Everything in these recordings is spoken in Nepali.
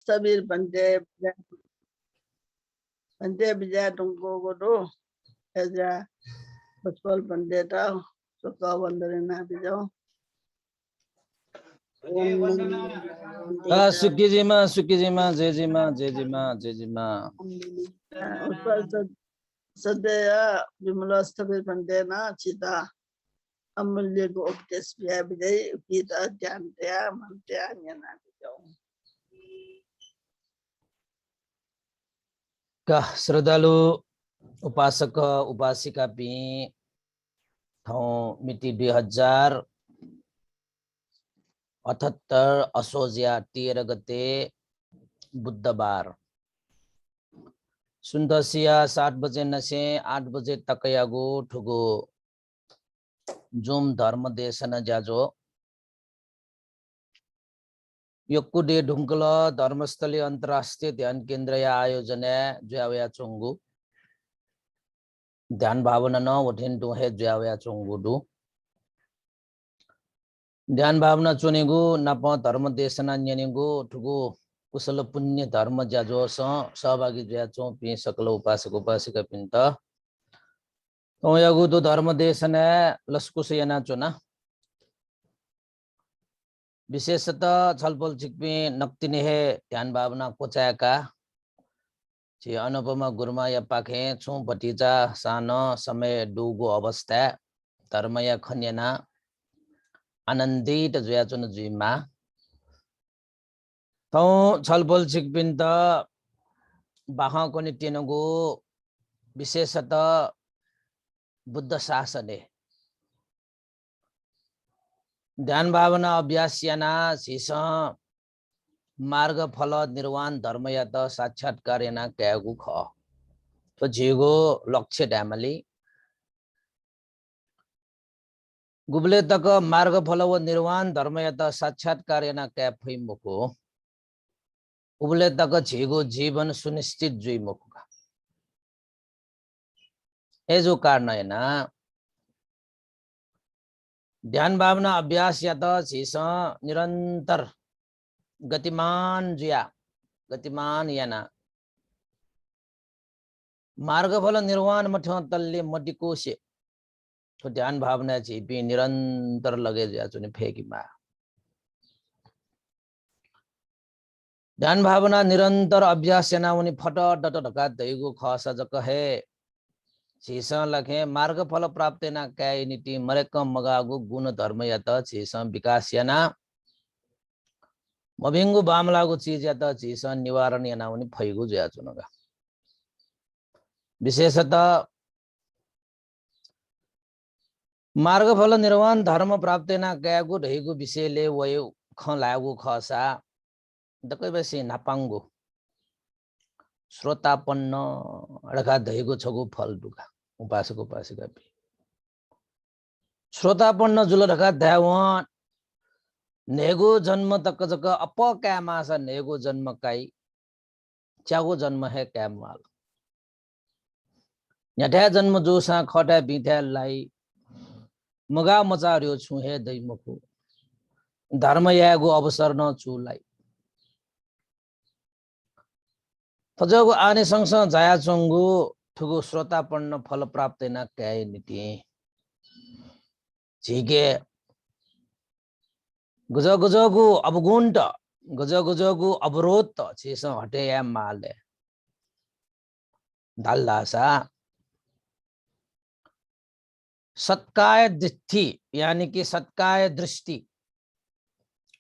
sabir bande bija tungko godo aja pasal bande tau suka bandere na bijau Sukijima, Jejima. usal sadaya jumlah sabir bande na cita amalnya go optes biaya bijai kita jantea mantea nyana bijau Kah श्रद्धालु उपासक उपासिका भी ठाउँ मिति 2078 असोजिया 13 गते बुधबार सुन्दसिया 7 बजे नसे 8 बजे तकयागो ठुगो जुम धर्म देशन जाजो यक्कुडे ढुंकल धर्मस्थली अंतरराष्ट्रीय ध्यान केंद्र या आयोजन ज्यावया चोंगु ध्यान भावना न वठिन दुहे ज्यावया चोंगु दु ध्यान भावना चुनेगु नप धर्म देशना न्यनेगु ठुगु कुशल पुण्य धर्म जाजो सहभागी ज्याचो पि सकल उपासक उपासिका पिन्त तो यगु तो धर्म देशन लस्कुस यना चुना विशेषतः छलफल छिक्पी नक्तिने है ध्यान भावना कोचाका छि अनुपमा गुरुमा या पाखे छु भतिजा सानो समय डुगो अवस्था धर्मया खन्यना आनन्दित जुयाचुन जुइमा तौ छलफल छिक्पिन त बाहा कोनि टेनगो विशेषतः बुद्ध शासने ध्यान भावना अभ्यास याना शीश मार्ग फल निर्वाण धर्म या त साक्षात्कार याना क्यागु ख तो जेगो लक्ष्य ड्यामली गुबले तक मार्ग फल व निर्वाण धर्म या त साक्षात्कार याना क्या फै मुको उबले तक जेगो जीवन सुनिश्चित जुई मुको ए जो कारण है ना ध्यान भावना अभ्यास या त शीश निरंतर गतिमान जुया गतिमान याना मार्ग फल निर्वाण मठ तल्ले मटिको से तो ध्यान भावना भी निरंतर लगे जुया चुने फेंकी मा ध्यान भावना निरंतर अभ्यास याना उनी फट डट ढका दैगो खस जक है शीश लखे मार्ग फल प्राप्त ना कैनिटी मरेक मगागु गुण धर्म या त शीश विकास याना मभिंगु बामलागु चीज या त शीश निवारण याना उनी फैगु जुया चुनगा विशेषतः मार्ग फल निर्वाण धर्म प्राप्त ना गयागु ढैगु विषयले वयो ख लागु खसा दकै बसे नापांगु श्रोतापन्न अडका ढैगु छगु फल दुगा उपासक उपासिका भी श्रोतापन्न जुल ढका ध्यावन नेगु जन्म तक जक अपक्या मासा नेगु जन्म काई च्यागु जन्म है क्या माल न्याठ्या जन्म जोसा खट्या बिथ्या लाई मगा मचार्यो छु हे दैमको धर्म यागु अवसर न चुलाई तजगु आने संगसँग जाया चंगु ठुगु श्रोतापन्न फल प्राप्त न काय नीति झिगे गजगजगु अवगुण्ट गजगजगु अवरोध छेस हटे या माले दालदासा सत्काय दृष्टि यानी कि सत्काय दृष्टि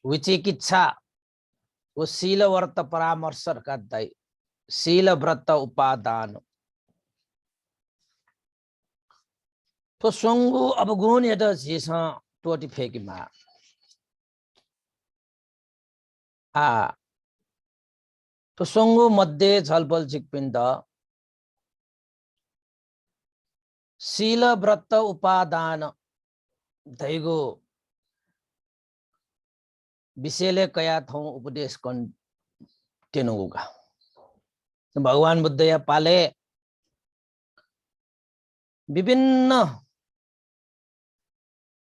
विचिकित्सा वो शील व्रत परामर्श का दाई शील व्रत उपादान तो संगु अवगुण यदा जीस टोटी फेंकी मा तो संगु मध्य छलफल छिकपिन्द शील व्रत उपादान दैगो विषयले कया थौ उपदेश कन टेनुगा भगवान बुद्ध या पाले विभिन्न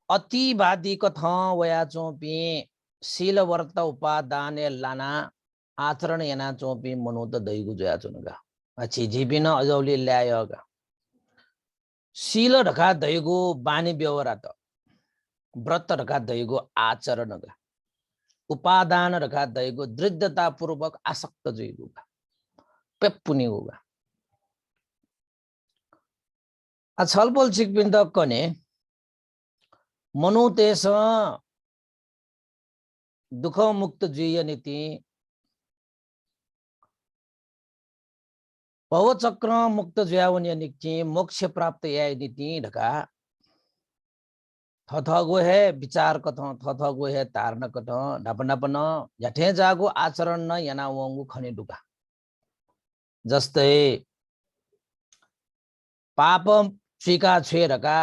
अतिवादी कथा वया चोपी शील व्रत उपादान लाना आचरण याना चोपी मनु त दैगु जया चुनगा अछि जीबिन अजौली ल्यायगा शील ढका दैगु बानी व्यवहार त व्रत ढका दैगु आचरणगा उपादान ढका दैगु दृढता पूर्वक आसक्त जइगुगा पेपुनिगुगा आ छलपल सिकपिन त कने मनु तेस दुख मुक्त जीय नीति भवचक्र मुक्त ज्यावन्य निक्ति मोक्ष प्राप्त या नीति ढका थथगो है विचार कथ थथगो है तारण कथ ढपनपन झठे जागो आचरण न याना वंगु खने डुका जस्तै पाप स्वीका छेरका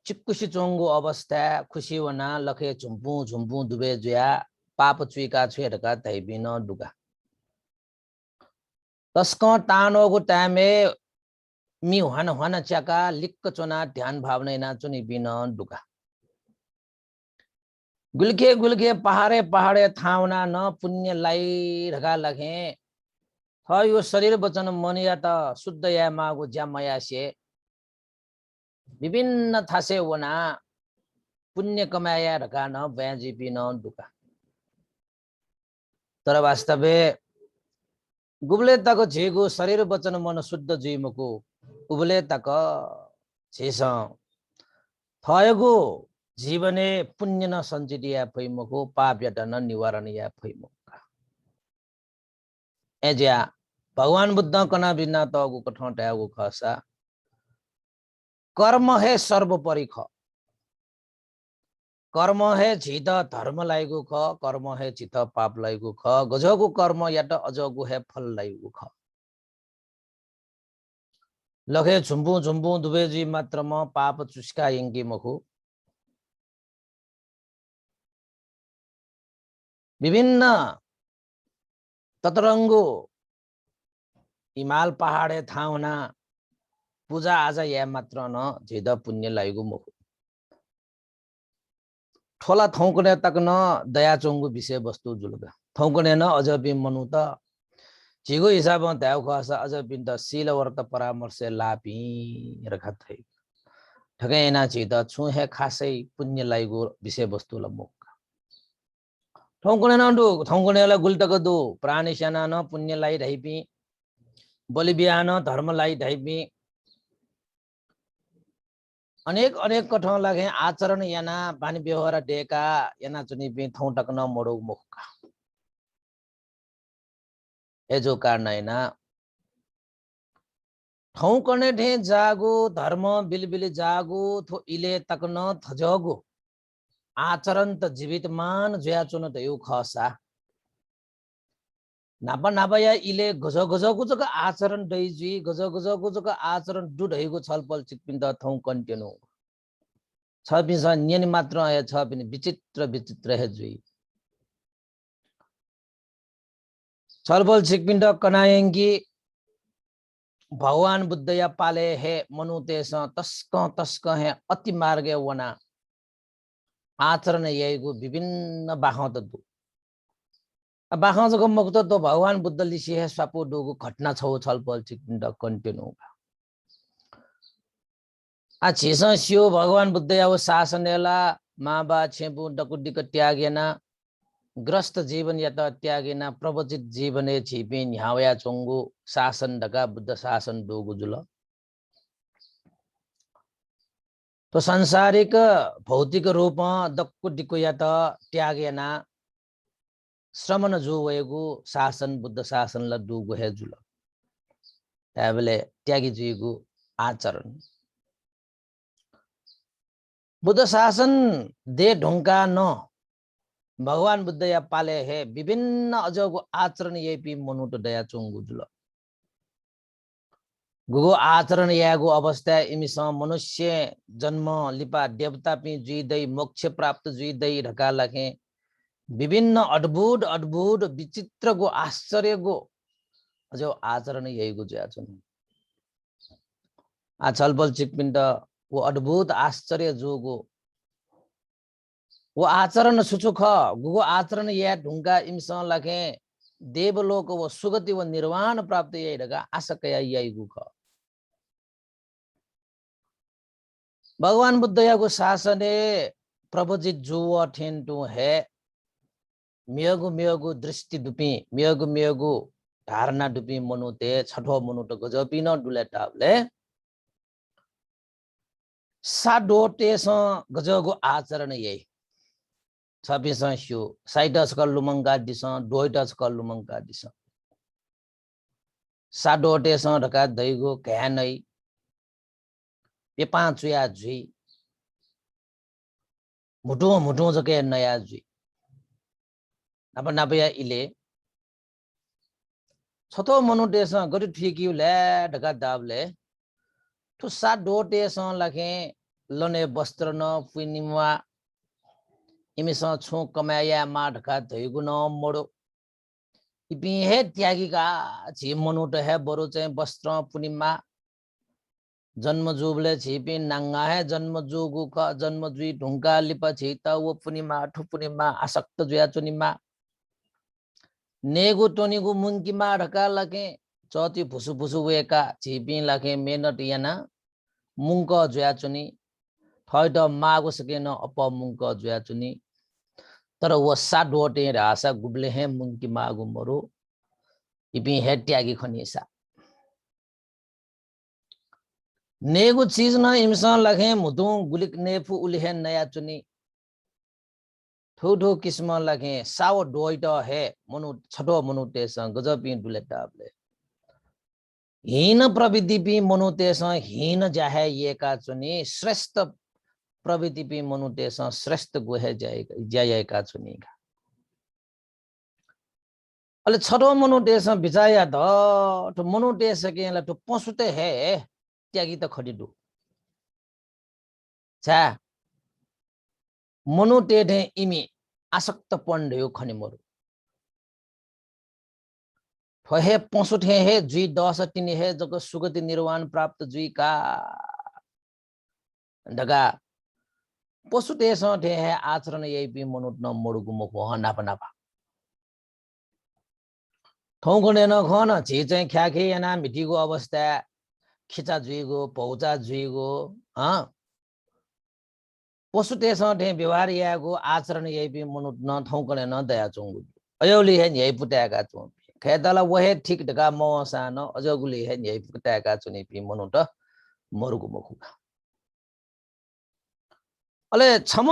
चिक्कुसी चोंगो अवस्था खुशी वना लखे झुम्पु झुम्पु दुबे ज्या पाप चुइका छेरका तैबिन डुका तस्क तानोगो टाइमे मी हन हन च्याका लिक्क चोना ध्यान भावना ना चुनी बिन डुका गुलके गुलके पहाडे पहाडे थाउना न पुण्य लाई ढका लखे थ यो शरीर वचन मन या त शुद्ध या मागो ज्यामया से विभिन्न थासे वना पुण्य कमाया ढका न बयाजी बिन डुका तर वास्तवे गुबले तक झेगो शरीर वचन मन शुद्ध जीवको उबले तक झेस थयगो जीवने पुण्य न सञ्चित फैमको पाप या न निवारण या फैमका एज्या भगवान बुद्ध कना बिना तगु कठौटागु खसा कर्म है सर्वोपरि ख कर्म है झित धर्म लाइगु ख कर्म है चित पाप लाइगु ख गजगु कर्म या त अजगु है फल लाइगु ख लखे झुम्बु झुम्बु दुबेजी मात्र म पाप चुस्का यंगी मखु विभिन्न ततरंगो हिमाल पहाडे थाउना पूजा आज या मात्र न झिद पुण्य लाइगु मखु ठोला थौकने तक न दया चोंगु विषय वस्तु जुलगा थौकने न अझ बि मनु त झिगो हिसाबमा त्याउ खसा अझ बिन त शील व्रत परामर्श लापी रखा थै ठगैना झिद छु हे खासै पुण्य लाइगु विषय वस्तु ल मुख थौकने न दु थौकने ला गुल्टक दु प्राणी सेना न पुण्य लाई ढैपी बलिबियान धर्म लाई ढैपी अनेक अनेक कठौं लागे आचरण याना बानी व्यवहार डेका याना चुनी बि थौ टक्न मोडो मुखका एजो कारण हैना थौ कने ढे जागो धर्म बिलबिल जागो थो इले तक्न थजगो आचरण त जीवित मान ज्या चुन त यो खसा नापा नापा या इले गज गजको जक आचरण दैजी गज गजको जक आचरण दुढैको छलपल चिकपिन त थौ कन्टिन्यू छ बिस नियन मात्र है छ बिन विचित्र विचित्र है जुई छलपल चिकपिन त कनायंगी भगवान बुद्ध या पाले है मनु तेस तस्क तस्क है अति मार्गे वना आचरण यैगु विभिन्न बाखत दु बाखा जको मुक्त तो भगवान बुद्ध लिसी है स्वापु डुगु घटना छौ छलपल चिकपिन त कन्टिन्यू आ छिस सियो भगवान बुद्ध या शासनला माबा छेबु डकुडिक त्यागेना ग्रस्त जीवन या त त्यागेना प्रवचित जीवने छिपिन हावया चोंगु शासन ढका बुद्ध शासन डुगु जुल तो सांसारिक भौतिक रूपमा डकुडिक या त त्यागेना श्रमण जो वयगु शासन बुद्ध शासन ल डुगु हे जुल त्याबले त्यागी जुगु आचरण बुद्ध शासन दे ढोंका न भगवान बुद्ध या पाले है विभिन्न अजगो आचरण येपी मनुट दया चोंगु जुल गुगो आचरण यागो अवस्था इमिस मनुष्य जन्म लिपा देवता पि जुइदै मोक्ष प्राप्त जुइदै ढका लखे विभिन्न अद्भुत अद्भुत विचित्र गो आश्चर्य गो जो आचरण यहीगो ज्या छन् आ छलबल चिकपिन त वो अद्भुत आश्चर्य जोगो वो आचरण सुचुख गुगो आचरण या ढुंगा इमस लखे देवलोक व सुगति व निर्वाण प्राप्त याइरगा आशा कया याइगु ख भगवान बुद्ध यागु शासने प्रभुजित जुव ठेन्टु है मियगु मियगु दृष्टि दुपी मियगु मियगु धारणा दुपी मनुते छठो मनुते गजपी न डुलेटाबले साडोटेस गजगु आचरण यही छपिस स्यु साइटस कल्लुमंगा दिस डोइटस कल्लुमंगा दिस साडोटेस ढका दैगु घ्यानै पेपा चुया जुई मुटो मुटो जके नया जुई नप नपया इले छतो मनुटेस गरि ठिकिउले ढका दाबले ठु साडोटेस लखे लने वस्त्र न पुनिमा इमिसा छु कमाया मा ढका दैगु न मोडो इपि हे त्यागीका छि मनुट है बरु चाहिँ वस्त्र पुनिमा जन्म जुबले छिपि नांगा है जन्म जुगु क जन्म जुई ढुंगा लिप छिता वो पुनिमा ठु पुनिमा आसक्त जुया चुनिमा नेगु टोनिगु मुंकिमा ढका लके चौती फुसु फुसु वेका छिपि लके मेहनत याना मुंक जुया चुनी थैट मागु सकेन अप मुंक जुया चुनी तर वो साडोटे रासा गुबले हे मुंकी मागु मरु इपि हे त्यागी खनिसा नेगु चीज न इमसा लखे मुदु गुलिक नेफु उलिहे नया चुनी ठो किस्म लखे साव डोइट है मनु छटो मनुतेस गजपि डुलेटाबले हीन प्रविधि पि मनुतेस हीन जाहे येका चुनी श्रेष्ठ प्रविधि पि मनुतेस श्रेष्ठ गुहे जायका चुनीका अले छटो मनुतेस बिचाया द तो मनुतेस केला तो पसुते है त्यागी त खडिडु छा मनुतेठे इमी आसक्त पण्डयो खनिमरु ठहे पसुठे हे जुई 10 तिनी हे जग सुगति निर्वाण प्राप्त जुई का दगा पशुते सठे है आचरण यही पि मनुट न मरुगु मको ह नापा नापा ठौगने न खन छि चाहिँ ख्याखे याना मिठीको अवस्था खिचा जुइगो पौचा जुइगो ह पशुते सठे व्यवहार यागो आचरण यही पि मनुट न ठौगने न दया चंगु अयोली है यही पुटाका चौ खेदला वहे ठीक ढका मौसा न अजगुली है यही पुटाका चुनी पि मनुट मरुगु मको अले छम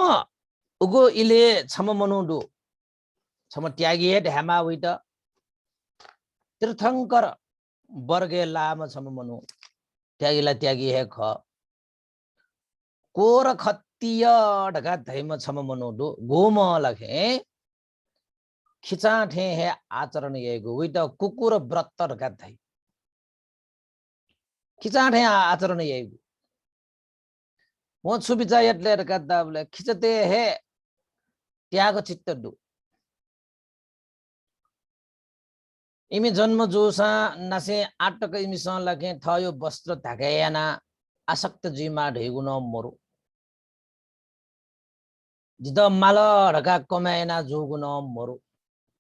उगो इले छम मनुडु छम त्यागी हे ढ्यामा उइट तीर्थंकर वर्गे लाम छम मनु त्यागीला त्यागी हे ख कोर खत्तीय ढका धैम छम मनुडु गोम लखे खिचा ठे हे आचरण येगु उइट कुकुर व्रत ढका धै खिचा ठे आचरण येगु वो सुबिचा यटले ढका दाबले खिचते हे त्याग चित्त दु इमी जन्म जोसा नसे आटक इमी स लगे थयो वस्त्र धागयाना आसक्त जीमा ढेगु न मरु जिद माल ढका कमायना जोगु न मरु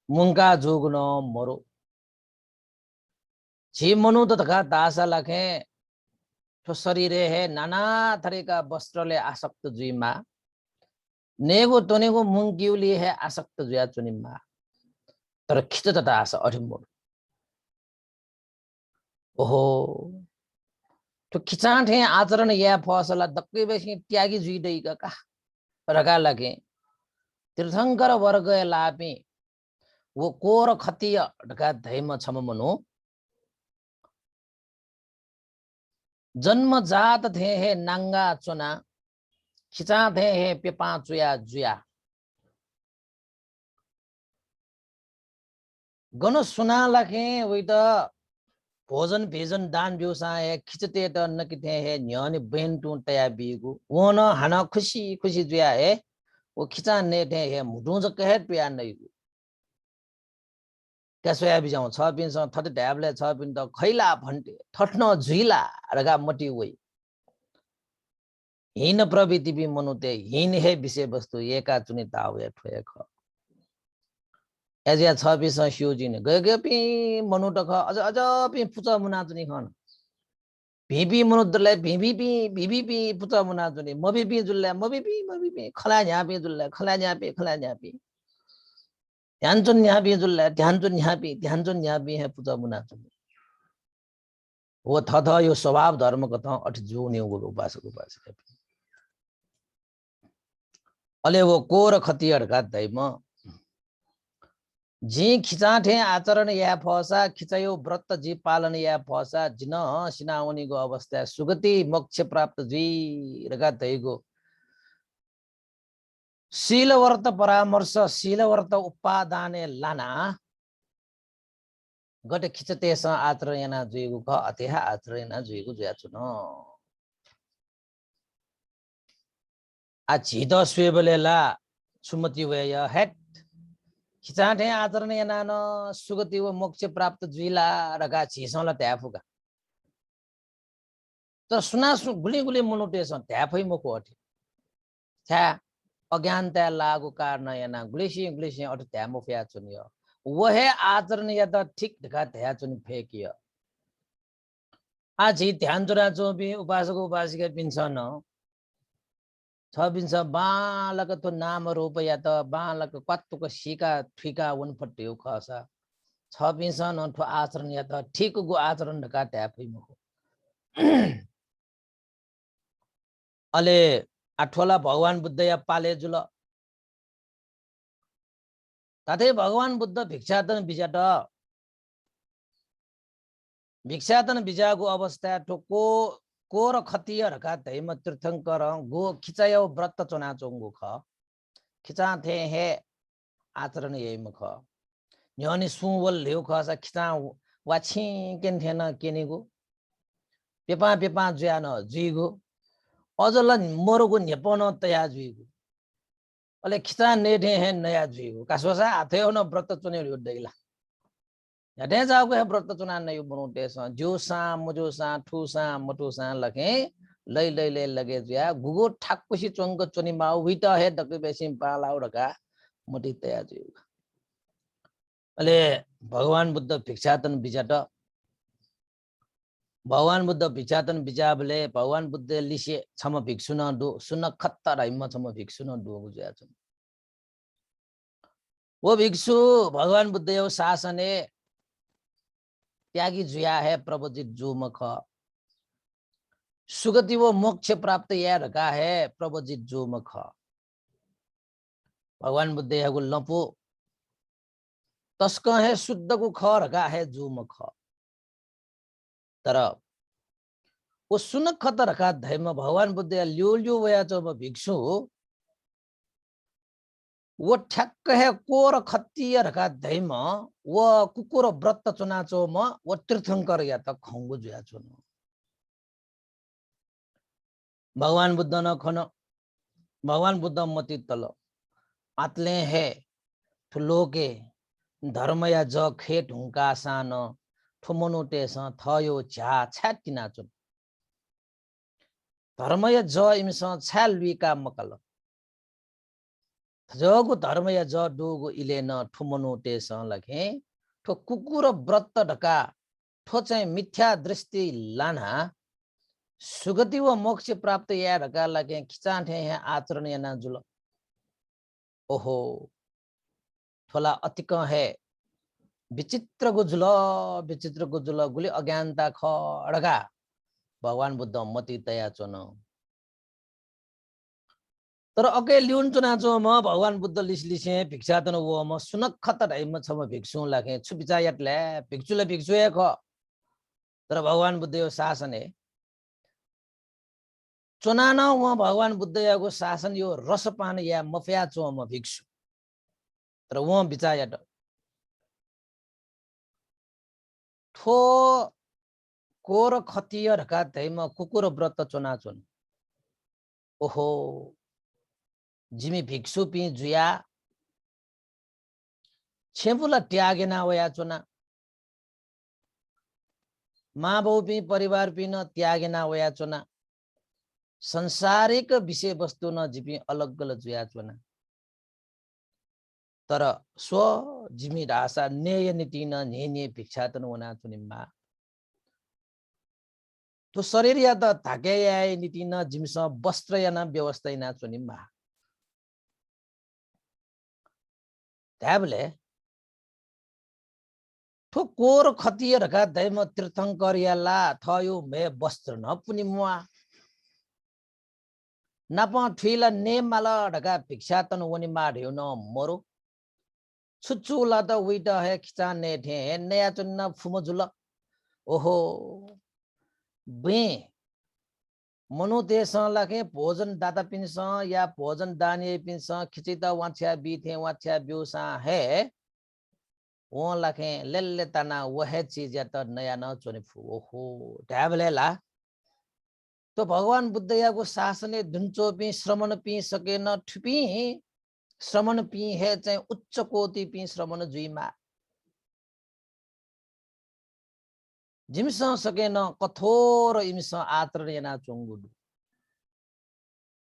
मुंका जोगु न मरु छि मनु त ढका दासा लगे तो शरीर है नाना थरीका वस्त्रले आसक्त जुइमा नेगो तोनेगो मुंगिउली है आसक्त जुया चुनिमा तर खिच त आस अठिमोड ओहो तो खिचाठे आचरण या फसला दक्कै बेसी त्यागी जुइदैका का रगा लगे तीर्थंकर वर्ग लापि वो कोर खतिय ढका धैम छम मनु जन्म जात थे हे नांगा चुना खिचा थे हे पेपा चुया जुया गन सुना लखे वही तो भोजन भेजन दान व्यवसा है खिचते तो न किथे है न्याने बहन टू तया बीगु वो न हना खुशी खुशी जुया है वो खिचा ने थे है मुडु ज कहे पिया नहीं त्यसोया बिजाउ छ पिन स थट ढ्याबले छ पिन त खैला भन्टे ठट्न झुइला रगा मटी वई हीन प्रवृत्ति भी मनुते हीन है विषय वस्तु एका चुनी ताव या ठोय ख एजिया छ पिस शिवजी ने गए पि मनुट ख अझ अझ पि पुचा मुना जुनि खन भिपी मनुदले भिपी पुचा मुना जुनि मबिपि जुल्ला मबिपि खला झ्यापि जुल्ला खला झ्यापि ध्यान चुन झ्यापि जुल्ला ध्यान चुन झ्यापि है पुचा मुना जुनि वो थ यो स्वभाव धर्म कथा अठ जो ने उपासक अले वो कोर खतियर का दैम जी खिचाठे आचरण या फसा खिचायो व्रत जी पालन या फसा जिन सिनाउनीको अवस्था सुगति मोक्ष प्राप्त जी रगा दैगो शीलवर्त परामर्श शीलवर्त उपादाने लाना गट खिचतेस आचरण याना जुइगु ख अतेहा आचरण याना जुइगु ज्याचुन आ झिद स्वेबलेला सुमति वय हेट खिचाठे आचरण याना न सुगति व मोक्ष प्राप्त जुइला रगा झिसला त्याफुगा तर सुना गुली मुनुटेस त्याफै मको अठे छ्या अज्ञानता लागु कारण याना गुलिसी अठ त्यामो फ्या चुनियो वहे आचरण या त ठीक ढका त्या चुनि फेकियो आ झि ध्यान जुरा जो भी उपासक उपासिका पिन्छन छ पिन्छ बालक तो नाम रूप या त बालक कत्तुको सिका ठिका उनफट्यो खसा छ पिन्छन ठो आचरण या त ठीक गो आचरण ढका त्या फैमो अले आठोला भगवान बुद्ध या पाले जुल ताते भगवान बुद्ध भिक्षाटन बिजागु अवस्था ठोको कोर खतियर का धैम तीर्थंकर गो खिचायो व्रत चोना चोंगु ख खिचा थे हे आचरण यही मुख न्योनी सुवल ल्यौ खसा खिचा वाछि केन थेन केनेगु पेपा ज्यान जुइगु अजल मरगु नेपन तया जुइगु अले खिचा नेठे हे नया जुइगु कासोसा हाथे न व्रत चोने दैला यादे जाओगे है व्रत चुना नहीं बनोटे सा जोसा मजोसा ठूसा मटोसा लगे लय लगे जिया गुगो ठाकुसी चंग चोनी माउ विटा है दके बेसिम पालाउ रका मटी तया जिउ अले भगवान बुद्ध भिक्षाटन बिजाट भगवान बुद्ध भिक्षाटन बिजाबले भगवान बुद्ध लिसे छम भिक्षु न दो सुन खत्ता राइम छम भिक्षु न दो गुज्या छ वो भिक्षु भगवान बुद्ध यो शासने त्यागी जुया है प्रभुजित जो मख सुगति वो मोक्ष प्राप्त या रखा है प्रभुजित जो मख भगवान बुद्ध यगु लपो तस्क है शुद्ध को ख रखा है जो मख तर वो सुनक खत रखा धैम भगवान बुद्ध ल्यो वया चो भिक्षु वो ठ्याक्क है कोर खत्तीय रखा धैम वो कुकुर व्रत चुना चो म वो तीर्थंकर या त खंगु जुया चुन भगवान बुद्ध न खन भगवान बुद्ध मति तल आतले है ठुलोके धर्म या ज खेट हुंका सान ठुमनुटे स थयो झा छ्याटिना चुन धर्म या ज इमस छ्याल विका मकल जगु धर्म या ज डोगु इलेन ठुमनुटे स लखे ठो कुकुर व्रत ढका ठो चाहिँ मिथ्या दृष्टि लाना सुगति व मोक्ष प्राप्त या ढका लगे खिचाठे है आचरण या ना जुल ओहो थोला अतिक है विचित्र गुजुल गुली अज्ञानता खडगा भगवान बुद्ध मति तया चोन तर अके ल्युन चुनाचो म भगवान बुद्ध लिसलिसे भिक्षाटन वो म सुनक खत ढाइम छ म भिक्षु लागे छु बिचायटले भिक्षुले भिक्षु एक तर भगवान बुद्ध यो शासन है चुनान व भगवान बुद्ध याको शासन यो रसपान या मफ्या चो म भिक्षु तर वो बिचायट ठो कोर खतिय रका धैम कुकुर व्रत चुना चुन ओहो जिमी भिक्षु पि जुया छेपुला त्यागेना वया चुना माँ बाउ पि परिवार पि न त्यागेना वया चुना संसारिक विषय वस्तु न जिपि अलग गलत जुया चुना तर स्व जिमी रासा नेय नितिन नेने भिक्षा तन वना चुनिमा तो शरीर या त थाके या नितिन जिमस वस्त्र या न व्यवस्था इना चुनिमा त्याबले ठो कोर खतियरका दैम तीर्थंकर याला थयो मे वस्त्र न पुनि मुआ नप ठुइला ने माला ढका भिक्षा तन वनि माढ्यो न मरो छुचुला त विट हे खिचा ने ठे नया चुन्न फुमजुल ओहो बे मनु देश लाखे भोजन दाता पिंस या भोजन दानिए पिंस खिचिता वाछ्या बीथे वाछ्या ब्यूसा है वो लाखे लेले तना वह चीज या त नया न चोने फु ओहो ट्याबलेला तो भगवान बुद्ध याको शासने धुन्चो पि श्रमण पि सकेन ठुपी श्रमण पि हे चाहिँ उच्च कोटि पि श्रमण जुइमा जिमस सकेन कठोर इमस आचरण याना चोंगुडु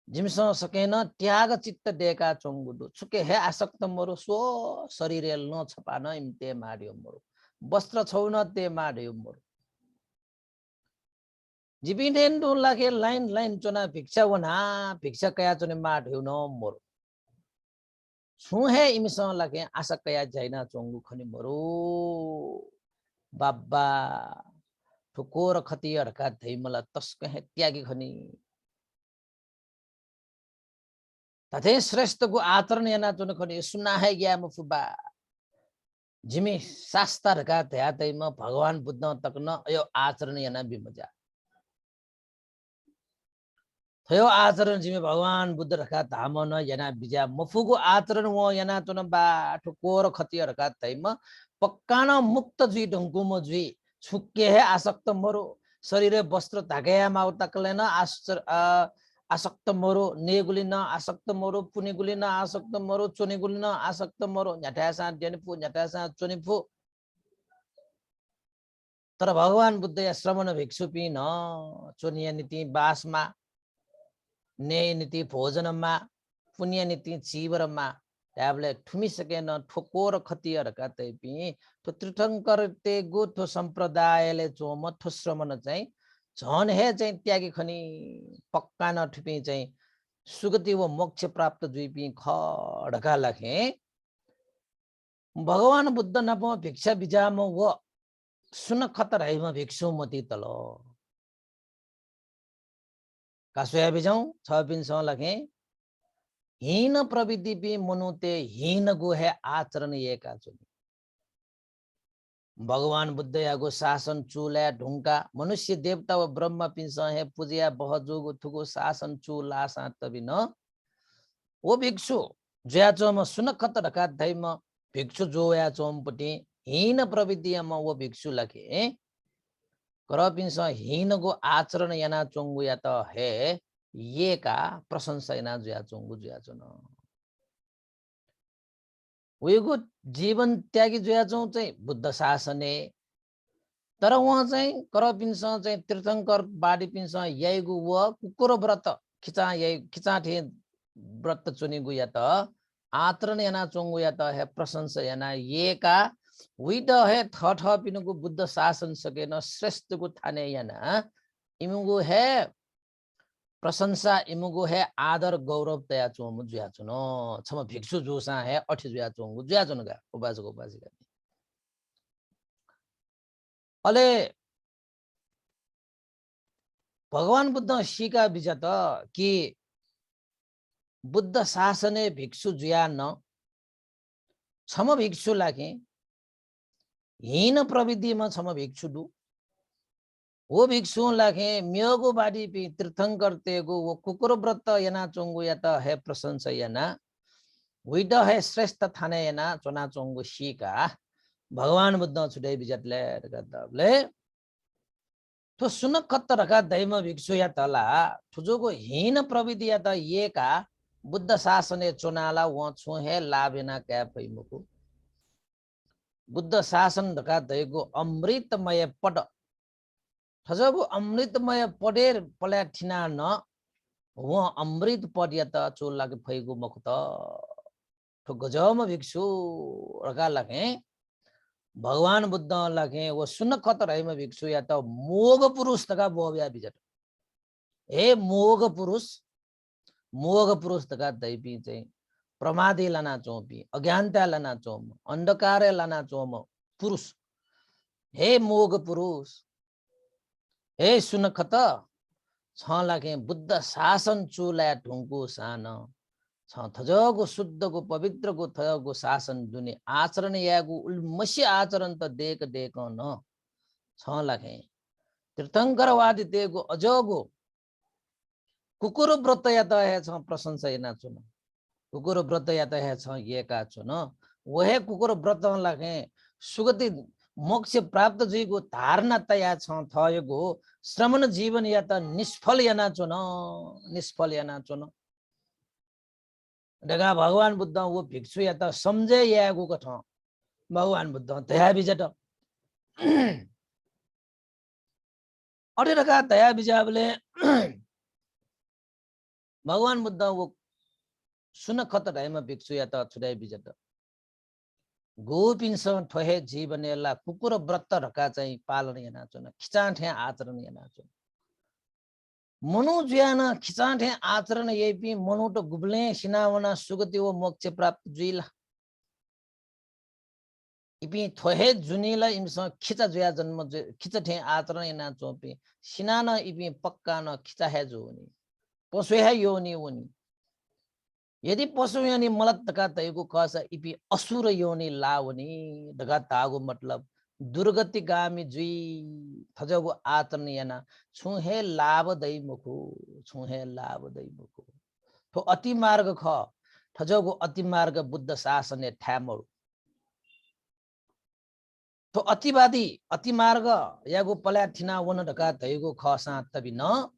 जिमस सकेन त्याग चित्त देका चोंगुडु छुके हे आसक्त मरो सो शरीर न छपा न इमते माड्यो मरो वस्त्र छौन ते माड्यो मरो जिबिनेन दो लागे लाइन लाइन चोना भिक्षा वना भिक्षा कया चोने माड्यो न मरो सुहे इमस लागे आशा कया जाइना चोंगु खनि मरो बाबा ठुकोर खतियरका धैमला तस्क हे त्यागी खनि तथे श्रेष्ठ को आचरण याना चुन खनि सुना है गया मफुबा जिमी शास्त्रका ध्यातैमा भगवान बुद्ध तक्न यो आचरण याना बिमजा थयो आचरण जिमी भगवान बुद्ध रखा धामन याना बिजा मफुको आचरण वो याना चुन बा ठुकोर खतियरका धैमा पक्कान मुक्त जुई ढंकुम जुई छुक्के है आसक्त मरो शरीर वस्त्र धागया माउ तकलेन आसक्त मरो नेगुली न आसक्त मरो पुनेगुली न आसक्त मरो चोनेगुली न आसक्त मरो न्याठासा डेनपु न्याठासा चोनेपु तर भगवान बुद्ध या श्रमण भिक्षु पि न चोनिया नीति बासमा न्याय नीति भोजनमा पुण्य नीति चीवरमा त्याबले ठुमी सकेन ठोकोर खतियरका तैपि तो तीर्थंकर ते गो थो सम्प्रदायले चोम थो श्रमण चाहिँ झन हे चाहिँ त्यागी खनि पक्का न ठुपी चाहिँ सुगति व मोक्ष प्राप्त जुइपि खडका लाखे भगवान बुद्ध नप भिक्षा बिजाम व सुन खतर हैम भिक्षु मति तल कासुया बिजाउ छ पिन स लाखे हीन प्रविधि भी मनुते हीन गो है आचरण ये का चुनी भगवान बुद्ध यागो शासन चूला ढुंका मनुष्य देवता व ब्रह्म पिंस है पूजिया बहजोगो थुगो शासन चूला सा तभी न वो भिक्षु ज्याचोम सुनखत रखा धैम भिक्षु जो या चोमपटी हीन प्रविधि म वो भिक्षु लखे कर पिंस हीन गो आचरण याना चोंगु या त है ये का प्रशंसा याना जुया चोंगु जुया चोन उयो जीवन त्यागी जुया चों चाहिँ बुद्ध शासने तर उहाँ चाहिँ करपिन्स चाहिँ तीर्थंकर बाडी पिन्स यैगु व कुकुर व्रत खिचा ठे व्रत चुनिगु या त आचरण याना चोंगु या त है प्रशंसा याना ये का विद है थ पिनुगु बुद्ध शासन सकेन श्रेष्ठ को थाने याना इमुगु है प्रशंसा इमुगु है आदर गौरव तया चोमु जुया चुनो छम भिक्षु जोसा है अठी जुया चोंगु जुया चुनगा उपासक उपासिका अले भगवान बुद्ध शिका बिजत कि बुद्ध शासने भिक्षु जुया न छम भिक्षु लागे हीन प्रविधि में छम भिक्षु दु वो भिक्षु लागे म्योगो बाडी पि तीर्थंकर तेगो वो कुकुर व्रत याना चोंगु या त है प्रशंसा याना विद है श्रेष्ठ थाने याना चोना चोंगु शिका भगवान बुद्ध छुटे बिजतले गदबले तो सुन खत रखा दैम भिक्षु या तला ठुजोको हीन प्रविधि या त ये का बुद्ध शासने चोनाला व छु है लाभेना क्या पैमुको बुद्ध शासन ढका दैगो अमृतमय पद ठजबो अमृतमय पडेर पल्या ठिना न व अमृत पद या त चोला के फैगो मखत ठो गजम भिक्षु रका लगे भगवान बुद्ध लगे वो सुन खतर है में भिक्षु या तो मोग पुरुष तका बोव्या बिजट हे मोग पुरुष तका दैपी चाहिँ प्रमादी लाना चोपी अज्ञानता लाना चोम अंधकार लाना चोम पुरुष हे मोग पुरुष हे सुन खत छ लागे बुद्ध शासन चुला ढुङ्गु सान छ थजगो शुद्धको पवित्रको थजगो शासन जुने आचरण यागु उल्मसी आचरण त देख देख न छ लागे तीर्थंकरवादी तेगो अजगो कुकुर व्रत या त है छ प्रशंसा ना चुन कुकुर व्रत या त है छ ये का चुन वहे कुकुर व्रत लागे सुगति मोक्ष प्राप्त जुइगो धारणा तया छ थयगो श्रमण जीवन या त निष्फल या ना चुन डेगा भगवान बुद्ध वो भिक्षु या त समझे यागो कथ भगवान बुद्ध तया बिजट अरे रका तया बिजाबले भगवान बुद्ध वो सुन खत ढाइमा भिक्षु या त छुडाइ बिजट गोपिनसँग ठोहे जीवनेला कुकुर व्रत रका चाहिँ पालन याना चुन खिचाठे आचरण याना चुन मनु ज्यान खिचाठे आचरण येपी मनु तो गुबले सिनावना सुगति वो मोक्ष प्राप्त जुइला इपी थोहे जुनीला इमसँग खिचा जुया जन्म खिचठे आचरण याना चोपी सिनाना इपी पक्का न खिचा है जोनी पशु है योनी वनी यदि पशु यानी मलत तका तयगो कस इपी असुर योनी लावनी दगा तागो मतलब दुर्गतिगामी जुई थजगो आचरण याना छुहे लाभ दै मुखु तो अति मार्ग ख थजगो अति मार्ग बुद्ध शासन ठ्यामरु तो अतिवादी अति मार्ग यागो पल्या ठिना वन ढका तयगो ख सा तबि न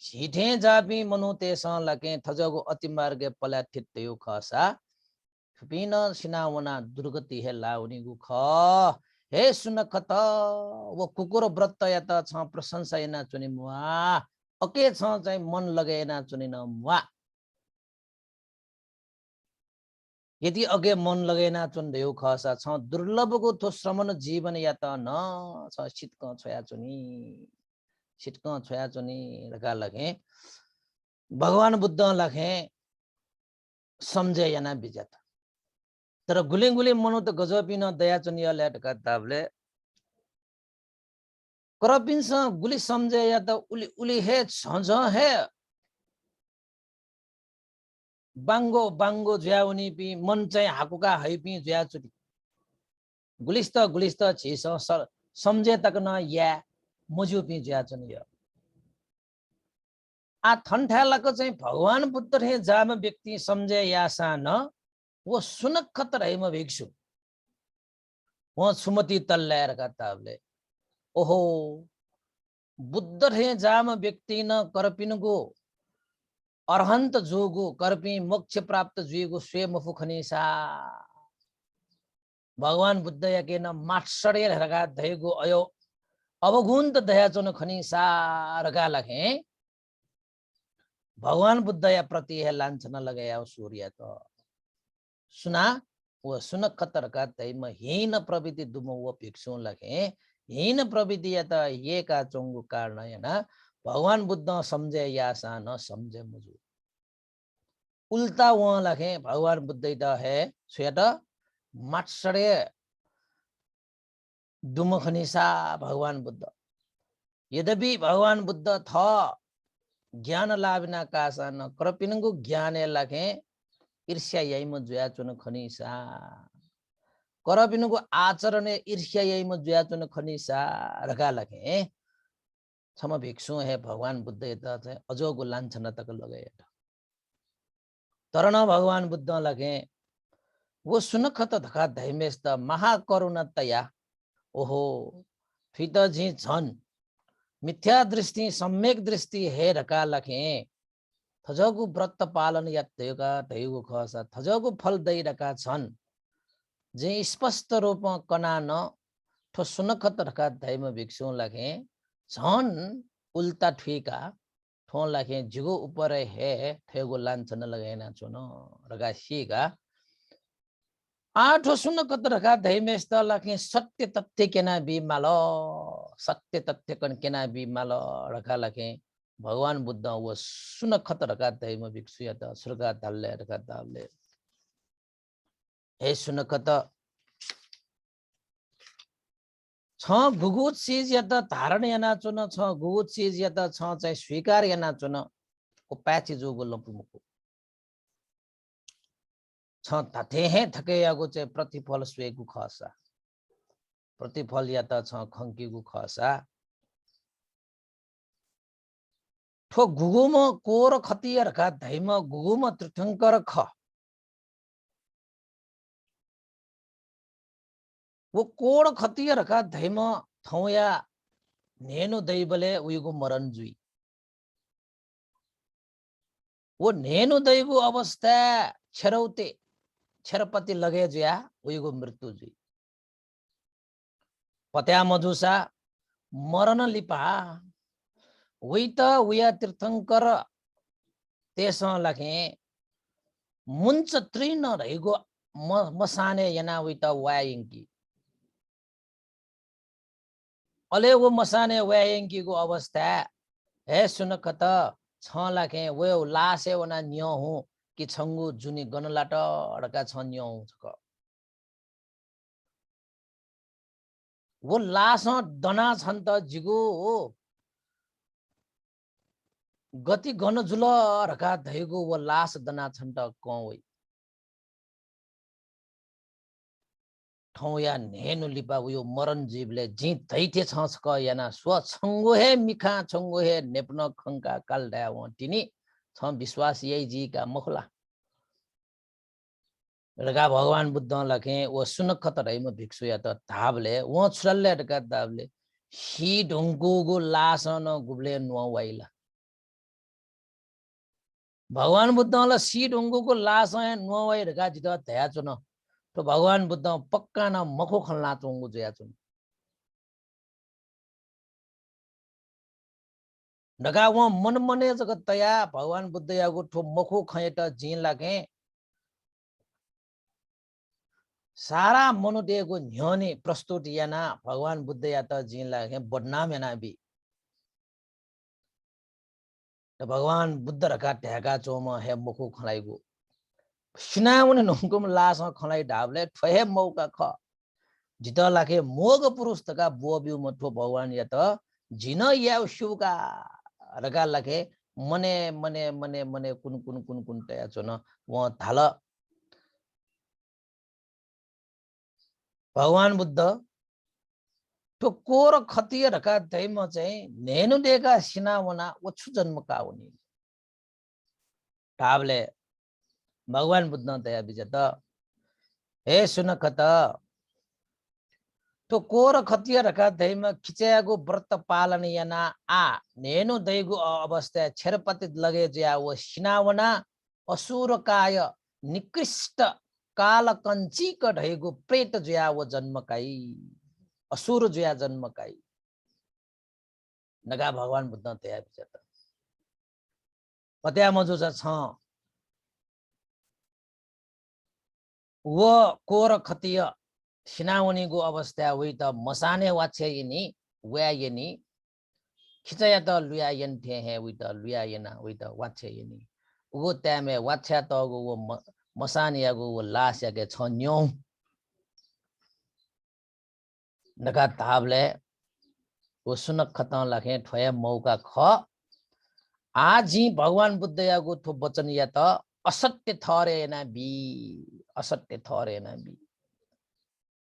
छिठे जापी मनु तेसा लके थजगो अति मार्ग पल्या ठित्तयो खसा पिन सिनावना दुर्गति हे लाउनी गु ख हे सुन खत वो कुकुर व्रत या त छ प्रशंसा याना चुनि मुआ अके छ चाहिँ मन लगाएना चुनि न मुआ यदि अगे मन लगाएना चुन देउ खसा छ दुर्लभको थो श्रमण जीवन या त न छ सिटक छोया चुनी रका लगे भगवान बुद्ध लगे समझे याना बिजत तर गुले मनो त गजबिन दया चुनी ल्याट का ताबले करपिन स गुली समझे या त उली हे झझ हे बांगो ज्याउनी पी मन चाहिँ हाकुका है पी ज्या चुटी गुलिस्त छिस समझे तक न या मजु पी ज्या चुनी आ थन्ठालाको चाहिँ भगवान बुद्ध रे जाम व्यक्ति समझे यासा न वो सुनक खतर है म भिक्षु वो सुमति तल्लाएर का ताबले ओहो बुद्ध रे जाम व्यक्ति न करपिनको अरहंत जोगो करपी मोक्ष प्राप्त जुइगो स्वयं फुखनिसा भगवान बुद्ध याके न मात्सर्य रगा धैगो अयो अवगुण त दया चुन खनिसा रगा लगे भगवान बुद्ध या प्रति है लांछन लगाया सूर्य तो सुना वो सुन खतर का तैम हीन प्रवृत्ति दुम वो भिक्षु लगे हीन प्रवृत्ति या त ये का चोंगु कारण है ना भगवान बुद्ध समझे यासा न समझे मुझु उल्टा वहाँ लगे भगवान बुद्ध है स्वेट मात्सर्य दुम खनिसा भगवान बुद्ध यद्यपि भगवान बुद्ध था ज्ञान लाभिना कासन करपिनको ज्ञान लगे ईर्ष्या यही म जुया चुन खनिसा करपिनको आचरण ईर्ष्या यही म जुया चुन खनिसा रका लगे क्षमा भिक्षु है भगवान बुद्ध त अजोगो लांछन तक लगे तर न भगवान बुद्ध लगे वो सुनखत धका धैमेस त महाकरुणतया ओहो फित जी झन मिथ्या दृष्टि सम्यक दृष्टि हे रका लखे थजगु व्रत पालन या धैगु खसा थजगु फल दै रका छन् जे स्पष्ट रूपमा कना न ठो सुनखत रका धैम भिक्षु लगे झन उल्टा ठुका ठो लगे जिगो ऊपर हे ठेगो लांछन लगाएना चुन रगा सीगा आठो सुन कत रखा धैमेश त लखे सत्य तथ्य केना बिमाल सत्य तथ्य कन केना बिमाल रखा लखे भगवान बुद्ध वो सुन खत रखा धैम भिक्षु या त सुरगा धाल्ले रखा धाल्ले हे सुन खत छ गुगुत चीज या त धारण या नाचुन छ गुगुत चीज या त छ चाहिँ स्वीकार या नाचुन को प्याची जो गो लपुमुको छ तथे हे थके यागो चाहिँ प्रतिफल स्वेगु खसा प्रतिफल या त छ खंकीगु खसा ठो गुगुम कोर खतियर का धैम गुगुम त्रिथंकर ख वो कोड खतियर का धैम थौया नेनु दैबले उयुगु मरण जुई वो नेनु दैगु अवस्था छरौते छरपति लगे जुया उयुगु मृत्यु जुई पत्या मधुसा मरण लिपा वैत उया तीर्थंकर तेस लखे मुंच त्रिन रहेको मसाने यना वैत वायंकी अले वो मसाने वायंकी को अवस्था हे सुन कत छ लाखे वो लासे वना न्यो हूं कि छंगु जुनी गनलाट अडका छ न्यो हूं वो लास दना छन् त जिगु गति गन जुल रका धैगु वो लास दना छन् त कौई ठौया नेनु लिपा उयो मरण जीवले जी दैथे छक याना स्व छंगो हे मिखा छंगो हे नेप्न खंका कालडा व तिनी छ विश्वास यही जी का मखला रका भगवान बुद्ध लखे वो सुनखत रहिम भिक्षु या त धाबले वो छुरल्ले रका धाबले ही ढुंगुगु लासन गुबले नुवा वाइला भगवान बुद्धला सी ढुंगुगु लासन नुवा वाइ रका जित धया चुन तो भगवान बुद्ध पक्का न मखो खल्ला चोंगु जया चुन नगा वो मन मने जगत तया भगवान बुद्ध यागु ठो मखो खयत जिन लागे सारा मनुदेको न्योने प्रस्तुत याना भगवान बुद्ध या त जिन लागे बदनाम याना भी त भगवान बुद्ध रका ढ्याका चोम हे मखो खलाइगु सुनाउने नोंकुम लास खलाई ढाबले ठहे मौका ख जित लाखे मोग पुरुष तका बोबिउ मठो भगवान या त जिन या शुका रका लाखे मने मने मने मने कुन कुन कुन कुन तया चोन व थाल भगवान बुद्ध तो कोर खतिय रका दैम चाहिँ नेनु देका सिनावना वछु जन्मका हुने ढाबले भगवान बुद्ध दया बिजत हे सुन खत तो कोर खतिय रका दैम खिचयागु व्रत पालन याना आ नेनु दैगु अवस्था छेरपति लगे ज्या वो सिनावना असुरकाय निकृष्ट काल कंचिक ढैगु प्रेत ज्या वो जन्मकाई असुर ज्या जन्मकाई नगा भगवान बुद्ध दया बिजत पत्या मजु छ वो कोर खतिय सिनावनीगु अवस्था वही त मसाने वाछे यनी वया यनी खिचया त लुया यन थे है वही त लुया यना वही त वाछे यनी वो त्यामे वाछया त वो मसाने यागु वो लास याके छ न्यो नका ताबले वो सुनक खतन लाखे ठया मौका ख आजी भगवान बुद्ध यागु थो वचन या त असत्य थरे ना बी असत्य थरे ना बी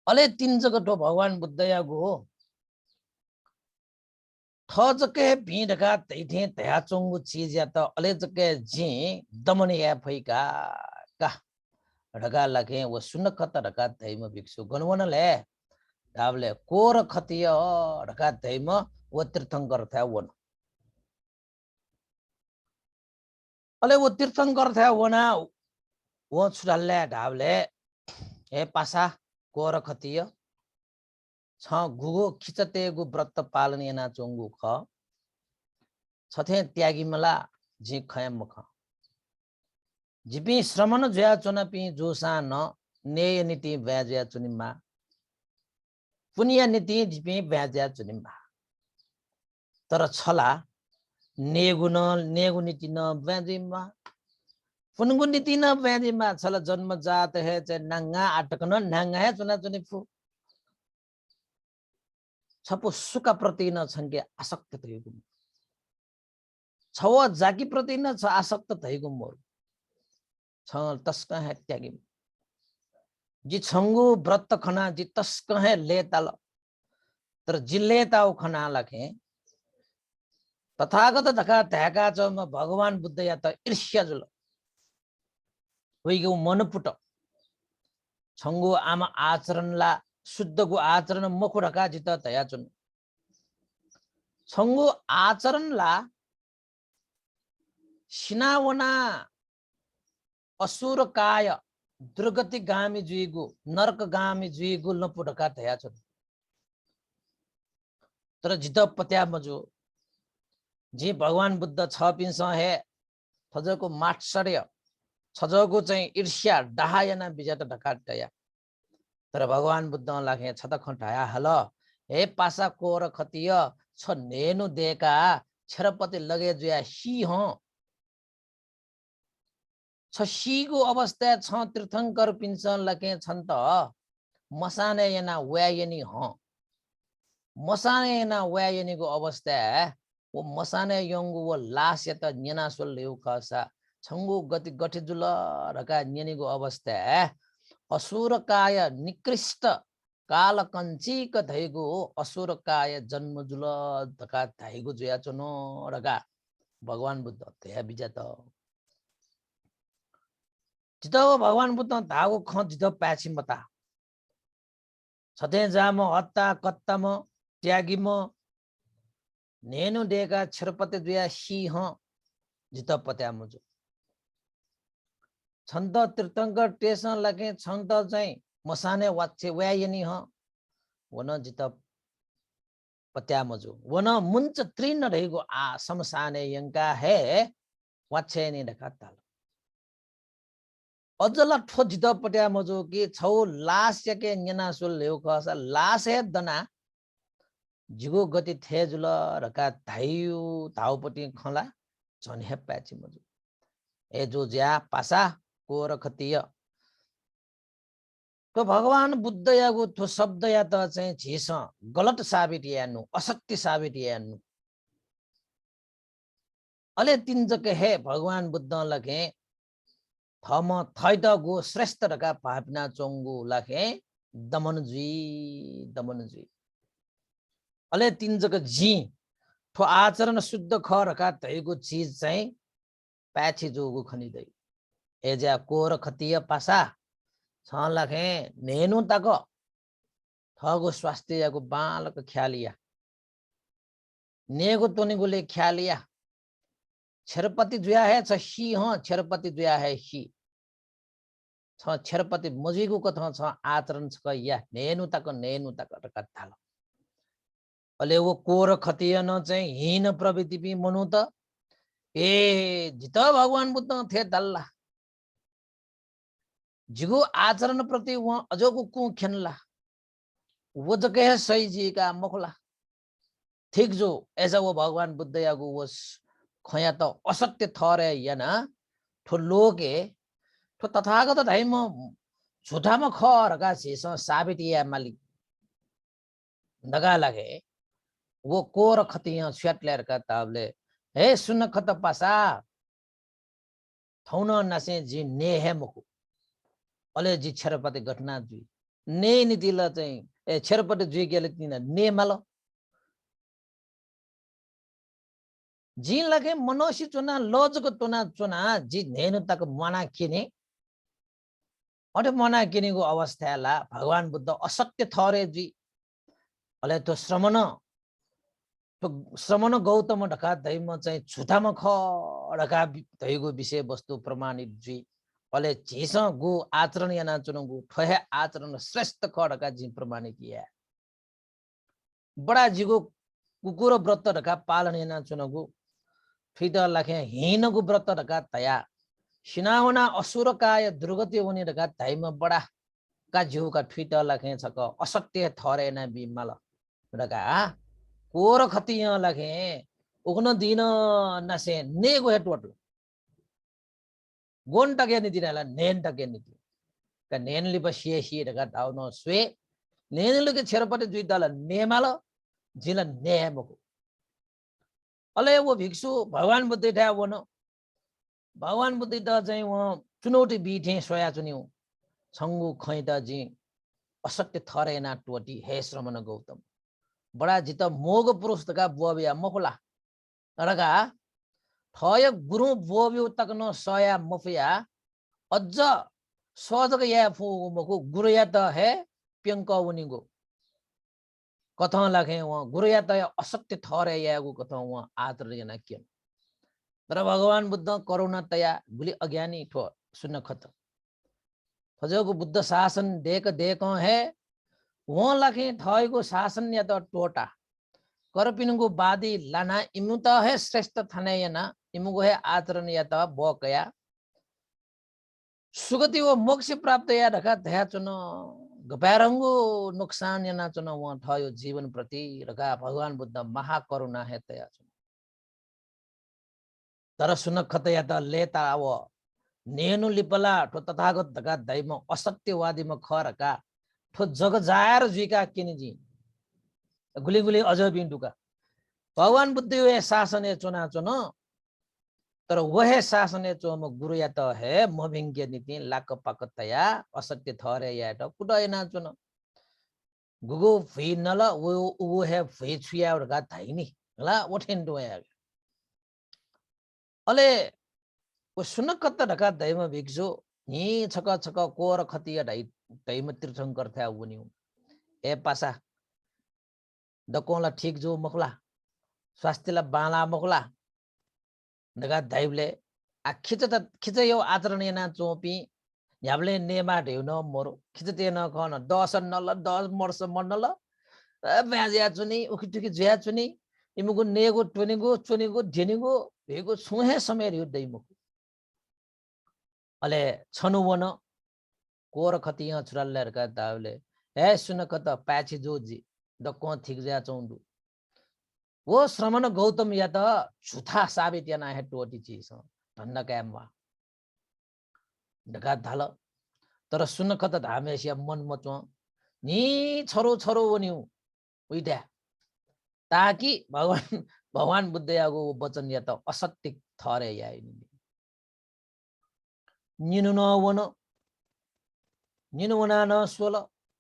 अले तीन जगत भगवान बुद्ध यागु थ जके भीडका तैथे तया चोंगु चीज या त अले जके जी दमन या फैका का ढका लाखे वो सुन खत ढका धैम भिक्षु गणवनले दाबले कोर खतिय ढका धैम वो तीर्थंकर था वन अले वो तीर्थंकर था वना वो छुडाले ढाबले हे पासा कोर खतिय छ गुगो खिचतेगु व्रत पालन याना चोंगु ख छथे त्यागी मला जी खयम ख जिपि श्रमण जया चोना पि जोसा न नेय नीति व्याज्या चुनिमा पुण्य नीति जिपे व्याज्या चुनिमा तर छला नेगु नीति न व्याजिमा पुनगु नीति न व्याजिमा छला जन्म जात है चे नंगा अटकन नंगा है चुना चुनि फु छपु सुख प्रति न छन्के आसक्त थएको छव जाकी प्रति न छ आसक्त थएको मोर छ तस्का है त्यागी जी छंगु व्रत खना जी तस्का है लेताल तर जिल्लेताउ खना लखे तथागत धका त्यागा च म भगवान बुद्ध या त ईर्ष्या जुल होइगु मनपुट छंगु आमा आचरणला शुद्धगु आचरण मखु ढका जित तया चुन छंगु आचरणला सिनावना असुर काय दुर्गति गामी जुइगु नरक गामी जुइगु लपु ढका तया चुन तर जित पत्या मजो जी भगवान बुद्ध छ पिंस हे थजको मात्सर्य छजको चाहिँ ईर्ष्या डाहायना बिजत ढकाटया तर भगवान बुद्ध लाखे छ त खटाया हल हे पासा कोर खतिय छ नेनु देका छरपति लगे जुया सी हो छ सीगु अवस्था छ तीर्थंकर पिंस लके छन् त मसाने याना व्यायनी हो मसाने याना व्यायनीको अवस्था वो मसाने यंगु वो लास यता न्यना सोल लेउ खसा छंगु गति गठि जुल रका न्यनीको अवस्था असुरकाय निकृष्ट काल कंचीक धैगु असुरकाय जन्म जुल धका धैगु जुया चनो रका भगवान बुद्ध त्या बिजात जित भगवान बुद्ध धागु ख जित प्याछि मता छते जाम हत्ता कत्तम त्यागिम नेनु देका छरपति दुया सी ह जित पत्या मुजो छन्द तीर्थंकर टेसन लगे छन्द चाहिँ मसाने वाचे व्यायनी ह वन जित पत्या मजो वन मुंच त्रिन रहेको आ समसाने यंका है वाचे नि ढकाताल अजला ठो जित पत्या मजो कि छौ लास के न्यना सुल लेउ खसा लास है दना जिगो गति थे जुल रका धाइउ धाउपटी खला झन हे प्याछि मजो ए जो ज्या पासा कोर खतिय तो भगवान बुद्ध यागु थो शब्द या त चाहिँ झिस गलत साबित यानु असत्य साबित यानु अले तिनजके हे भगवान बुद्ध लखे थम थैद गो श्रेष्ठ रका भावना चोंगु लखे दमन जी अले तिनजक जी ठो आचरण शुद्ध ख रका तैगु चीज चाहिँ प्याछि जोगु खनिदै एजा कोर खतिय पासा छ लखे नेनु तक थगो स्वास्थ्य यागु बालक ख्यालिया नेगु तोनिगुले ख्यालिया छरपति जुया है छ सी ह छरपति जुया है सी छ छरपति मजिगु कथ छ आचरण छ या नेनु तक रका थाल अले वो कोर खतिय न चाहिँ हीन प्रवृत्ति पि मनु त ए जित भगवान बुद्ध थे दल्ला जिगु आचरण प्रति वहाँ अजोगु कु खेनला वो जगह है सही जी का मखला ठीक जो ऐसा वो भगवान बुद्ध यागु वो खया तो असत्य थरे या ना ठो लोगे ठो तथागत धैम झुठा म खर का शेष साबित या मालिक दगा लगे वो कोर खतिया स्वेटलेर का ताबले हे सुन खत पासा थौन नसे जी ने है मुकु अले जी छरपति घटना जी ने नीतिला चाहिँ ए छरपति जी गेले तिन ने मालो जी लगे मनोसी चुना लजको तुना चुना जी नेनु तक मना किने अटे मना किनेको अवस्थाला भगवान बुद्ध असत्य थरे जी अले तो श्रमण गौतम ढका दैम चाहिँ झुठामा खडका दैगो विषय वस्तु प्रमाणित जी अले झिस गु आचरण याना चुनगु ठहे आचरण श्रेष्ठ खडका जी प्रमाणित किया बडा जीगो कुकुर व्रत ढका पालन याना चुनगु फिद लखे हीनगु व्रत ढका तया सिनावना असुरकाय दुर्गति हुने ढका दैम बडा का जिउ का ट्विटर लखे छक असत्य थरे ना बिमल रका कोर खतिया लखे उगन दिन नसे ने गो हेटवट गोन टके नीति नाला नेन टके नीति का नेन लिप शी रका दाउनो स्वे नेन लके छेरपटे जुइदाला नेमाल जिला नेमको अले वो भिक्षु भगवान बुद्ध था वो न भगवान बुद्ध त चाहिँ वहाँ चुनौती बिठे सोया चुन्यौ छंगु खैदा जी असत्य थरे ना टोटी हे श्रमण गौतम बडा जित मोग पुरुष तका बोबिया मखुला रगा थय गुरु बोबिउ तकनो सया मफिया अज्ज सहजक या फु मको गुरु या त हे प्यंक उनिगो कथा लाखे वहाँ गुरु या त असत्य थरे यागु कथा वहाँ आत्र जना के तर भगवान बुद्ध करुणा तया गुली अज्ञानी ठो सुन्न खत फजोको बुद्ध शासन देक है वहाँ लाखे थयको शासन या त टोटा करपिनुको बादी लाना इमु त है श्रेष्ठ थाने या ना इमुको है आचरण या त बकया सुगति वो मोक्ष प्राप्त या रखा धया चुन गपारंगो नुकसान या ना चुन वहाँ थयो जीवन प्रति रखा भगवान बुद्ध महाकरुणा है तया चुन तर सुन खत या त लेता आवो नेनु लिपला ठो तथागत धका दैम असत्यवादी म खरका ठो जग जाएर जुइका किनिजी गुली गुली अझ बिन्दुका भगवान बुद्ध ये शासन चुना चुन तर वहे शासन चोम गुरु या त है मभिंग्य नीति लाक पकतया असत्य थरे या त कुडय ना चुन गुगु फी नल वो है फी छुया रका थाइनी ला ओठेन दोया अले वो सुनकत ढका दैम भिक्षु नि छक छक कोर खतिया दैम तीर्थंकर था उनी ए पासा दकोला ठीक जो मखला स्वास्थ्यला बाला मखला ढका दैवले आ खिच यो आचरण ना चोपी ह्याबले नेमा ढेउ न मरो खिचते न खन 10 नल 10 वर्ष मनल ब्याजिया चुनी उखिटुकी ज्या चुनी इमुगु नेगो टुनिगो चुनिगो ढेनिगो भेगो सुहे समेर यो दैमको अले छनु वन कोर खतिया छुरालहरका दावले हे सुन कत पाछि जोजी दको थिक जा चौंदु वो श्रमण गौतम या त झुथा साबित या ना है टोटी चीज धन्न कामवा ढका धाल तर सुन कत धामेसिया मन मचो नि छरो छरो वनिउ उइटा ताकि भगवान बुद्ध यागो वचन या त असत्य थरे या निनु न वन निनु वना न सोल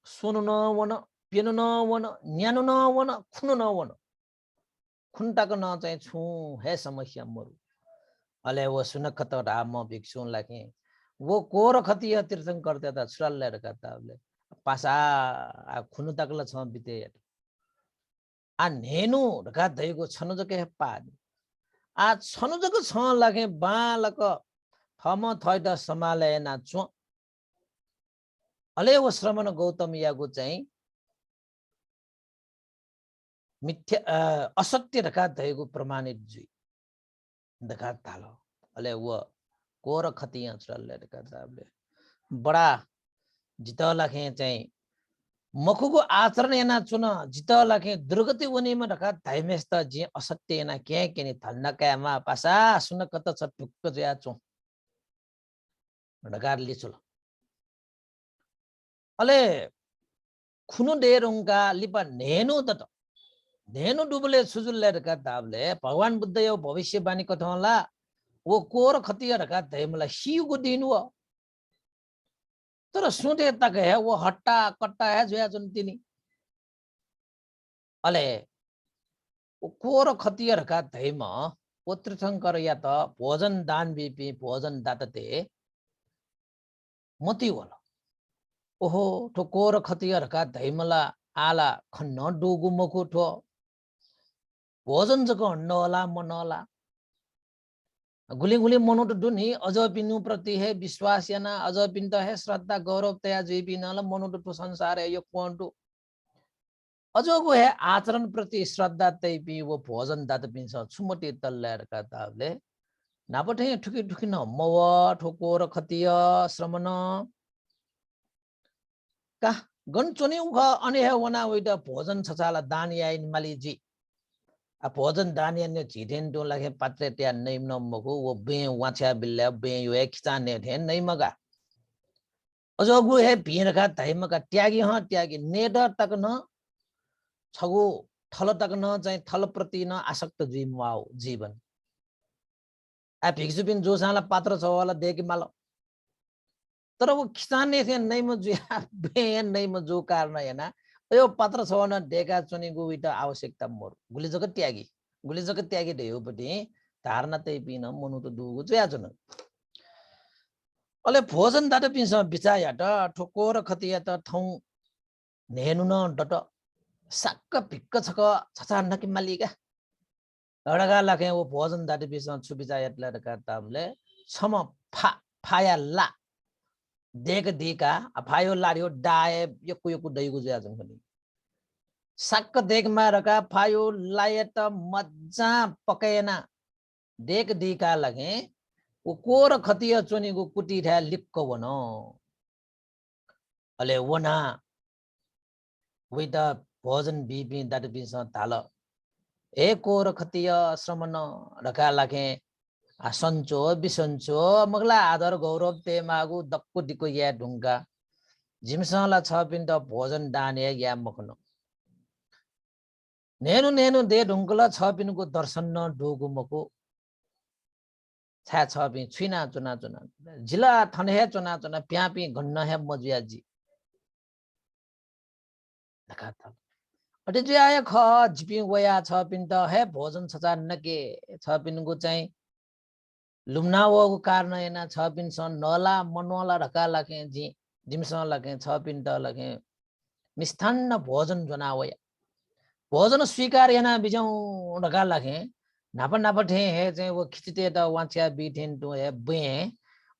सोनु न वन पेनु न वन न्यानु न वन खुनु न वन खुन्टाको न चाहिँ छु हे समस्या मरु अले वो सुन खत राम भिक्षु लागे वो कोर खतिया तीर्थं करते त छुराले रकाताले पासा खुनु तकला छ बिते आ नेनु रका दैको छनु जके पानी आ छनु जको छ लागे बालक थम थैद समाले ना छु अले वो श्रमण गौतम यागु चाहिँ मिथ्या असत्य रका दैको प्रमाणित जुई दका तालो अले वो कोर खतिया छुराले रकाताले बडा जित लाखे चाहिँ मखुको आचरण एना चुन जित लाखे दुर्गति वनीमा रका धाइमेस्त जे असत्य एना के केनि धन्नकामा पासा सुन कत छ टुक्क जया चु ढकार लिचुल अले खुनु डेरुंगा लिपा नेनु दत नेनु डुबले सुजुलले रका दाबले भगवान बुद्ध यो भविष्यवाणी कथला वो कोर खतिया रका धैमला शिवको दिन हो तर सुते तक है वो हट्टा कट्टा है जोया जुन तिनी अले वो कोर खतिया रका धैम वो तीर्थंकर या त भोजन दान बिपी भोजन दातते मती होला ओहो ठो कोर खतिया रका धैमला आला खन्न डोगु मको ठो भोजन जको नला मनला गुली गुली मनोट दुनी अज पिनु प्रति है विश्वास याना अज पिन है श्रद्धा गौरव तया जुई पिनला मनोट ठो संसार है यो कोंटु अजोगो है आचरण प्रति श्रद्धा तै पि वो भोजन दात पिन्छ छुमटी तल्लार का ताबले नापठे ठुकी ठुकी न मव ठोकोर खतिया श्रमण का गन चोनी उख अनि हे वना वेटा भोजन छचाला दान याइन मालीजी आ भोजन दान याने झिटेन तो लागे पात्रे त्या नै नमको वो बे वाछा बिल्ला बे यो एकचाने थेन नै मगा अजगु हे भिरका धाइमका त्यागी ह त्यागी नेडर तक न छगु थल तक न चाहिँ थल प्रति न आसक्त जीवाओ जीवन आ भिक्षुपिन जोसाला पात्र छ वाला देखि माल तर वो खिचाने थे नै म जुया बे नै म जो कारण हैना यो पात्र छ न डेका चुनी गुविटा आवश्यकता मोर गुली जगत त्यागी देयो बटे धारणा तै पिन मनु त दुगु जुया जुन अले भोजन दाट पिस बिचाया त ठोको र खतिया त ठौ नेनु न डट सक्क भिक्क छक छचा नकि मालिका अडगा लखे वो भोजन दाट पिस छु बिचाया लडका तामले छम फाया ला देख दिका फायो लारियो डाए यकु यकु दैगु जुया जुन पनि सक्क देख मारका फायो लाए त मज्जा पकेना देख दिका लगे वो कोर खतिया चोनीगु कुटी ठा लिक्क वनो अले वना वेदा भोजन बीबी दाट बिस ताल ए कोर खतिया श्रमण रका लागे असंचो बिसंचो मगला आदर गौरव ते मागु दक्कु दिको या ढुंगा जिमसाला छ पिन त भोजन दाने या मखनो नेनु दे ढुंगला छ पिनको दर्शन न डोगु मको छा छ पिन छुइना चुना जिला थने हे चुना प्यापी गन्न हे मजुयाजी लगातार अटे जे आए ख जिपि वया छ पिन त हे भोजन छचा नके छ पिनको चाहिँ लुम्नावको कारण हैन छ पिन सन नला मनोला रका लागे जी जिमसँग लागे छ पिन त लागे मिष्ठान्न भोजन जनावय भोजन स्वीकार हैन बिजौ रका लागे नाप ठे हे चाहिँ वो खिचते त वाछ्या बिठेन तो हे बे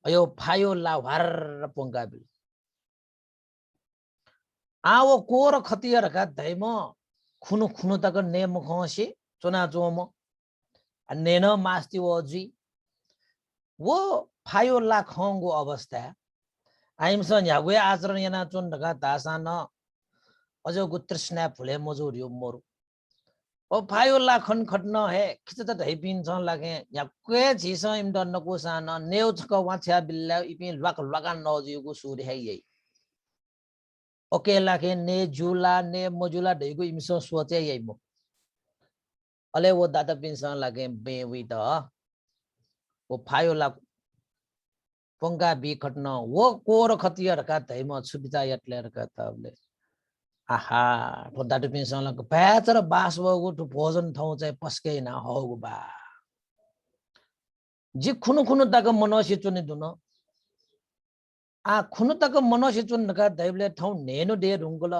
अयो फायो ला वार पोंगा बि आवो कोर खतिया रका दैम खुनु तक ने मुखसी चुना जोम नेन मास्ति वजी वो फायो ला खंगो अवस्था आइमसन यागुए आचरण याना चुन ढका तासा न अजो गुत्रस्ना फुले मजूर यो मोर ओ फायो ला खन खट्न हे खिचत धै पिन छ लागे याकुए झिस इम दन्न को सान नेउ छक वाछ्या बिल्ला इपि लक लगा नजिगु सुर हे यही ओके लागे ने जुला ने मजुला ढैगु इमस सोचे यही मो अले वो दादा पिन स लागे बेवी त वो फायो ला पंगा बी खट्न वो कोर खतियर का धैम सुबिता यटलेर का तबले आहा तो दाटु पिन स लाग प्याचर बास वगु तो भोजन थौ चाहिँ पस्कै न होगु बा जी खुनु तक मनोसी चुनि दुन आ खुनु तक मनोसी चुन का दैबले थौ नेनु दे रुंगुल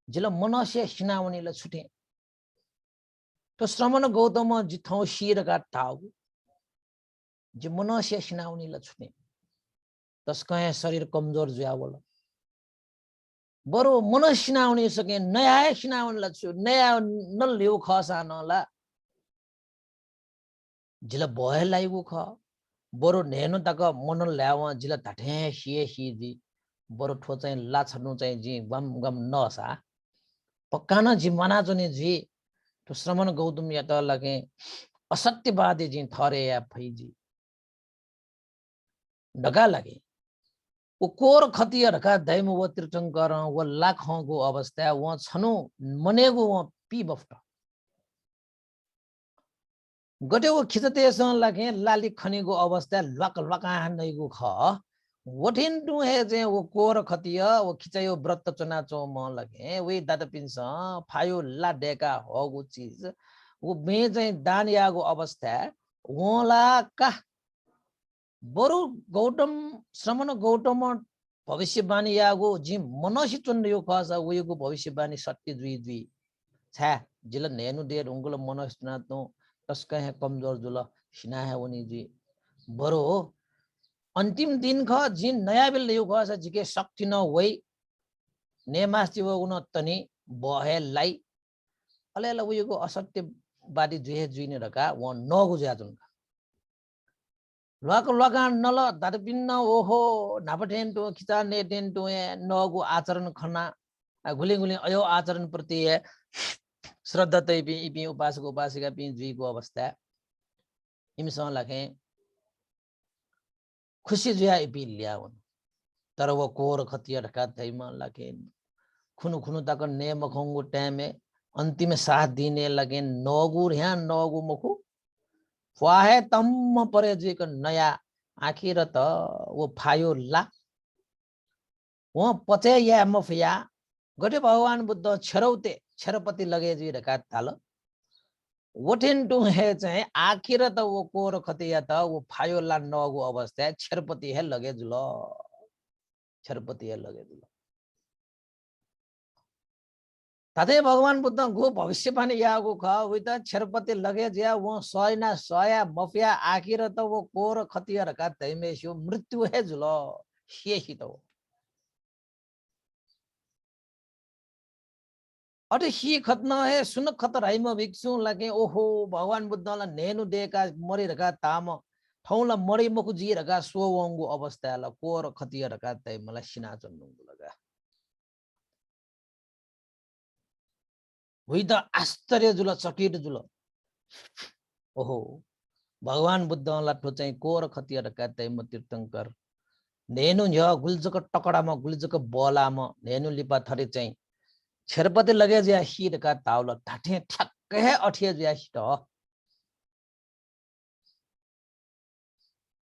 जिल मनोसी सिनावनी ल छुटे तो श्रमण गौतम जी थौ शीर का ताउ जी मनोसी सिनावनी ल छुटे तस्का शरीर कमजोर जुयावल बरु मनोसी सिनावनी सके नया सिनावनी ल छु नया न लिउ खसा नला जिल बहे लाइगु ख बरु नेनु तक मन ल्याव जिल ताठे सी जी बरु ठो चाहिँ ला छनु चाहिँ जी गम नसा पक्का न जी मना जने जी तो श्रमण गौतम या त लगे असत्यवादी जी थरे या फैजी डगा लगे वो कोर खतिया रका दैम वो तीर्थंकर वो लाखों को अवस्था वो छनु मनेगु वो पी बफ्ट गटे वो खिचते सन लागे लाली खनेगु अवस्था लका नैगु ख वठिन टु हे जे वो कोर खतिया वो खिचायो व्रत चना चो म लगे वे दादा पिन्छ फायो ला डेका होगु चीज वो बे चाहिँ दान यागु अवस्था वला का बरु गौतम श्रमण गौतम भविष्यवाणी यागु जी मनोसी चुन यो खस उयोगु भविष्यवाणी सत्य दुई छा जिल नेनु दे रुंगुल मनोसना तो तस्का है कमजोर जुल सिना है उनी जी बरु अंतिम दिन ख जिन नया बिल यो खस जिके शक्ति न वई नेमास्ति वो उन तनी बहे लाई अले ल उयोगु असत्यवादी जुहे जुइने रका व नगु ज्याजुन लगा नल दरबिन्न ओहो नापठेन तो खिचा नेटेन तो नगु आचरण खना गुली गुली अयो आचरण प्रति श्रद्धा तै पि उपासक उपासिका पि जुइको अवस्था इमसँग लाखे खुशी जुया इपि ल्याउन तर वो कोर खतिया ढका थैमा लाखे खुनु खुनु तक ने मखंगु टाइम अंतिम साथ दिने लगे नगु यहाँ नगु मखु वाहे तम परे जुइको नया आखिर त वो फायो ला वो पचे या मफया गटे भगवान बुद्ध छरौते छरपति लगे जुइ ढका थाल वठिन टु हे चाहिँ आखिर त वो कोर खतिया त वो फायो ला नगु अवस्था छरपति हे लगे जुल छरपति हे लगे जुल तथे भगवान बुद्ध गो भविष्य पानी यागो ख उइ त छरपति लगे ज्या वो सयना सया मफिया आखिर त वो कोर खतिया रका तैमेस्यो मृत्यु हे जुल शेषी त अटे ही खतना है सुन खतर हाइम भिक्षु लगे ओहो भगवान बुद्धला नेनु देका मरि रका ताम ठौला मरि मकु जी रका सोवंगु अवस्था ल कोर खतिया रका तै मलाई सिना चन्नुगु लगा हुई त आश्चर्य जुल चकित जुल ओहो भगवान बुद्धला ठो चाहिँ कोर खतिया रका तै म तीर्थंकर नेनु य गुल्जक टकडामा गुल्जक बलामा नेनु लिपा थरे चाहिँ छेरपति लगे ज्या हीर का तावल ढाठे ठक्कै अठिए ज्या हिट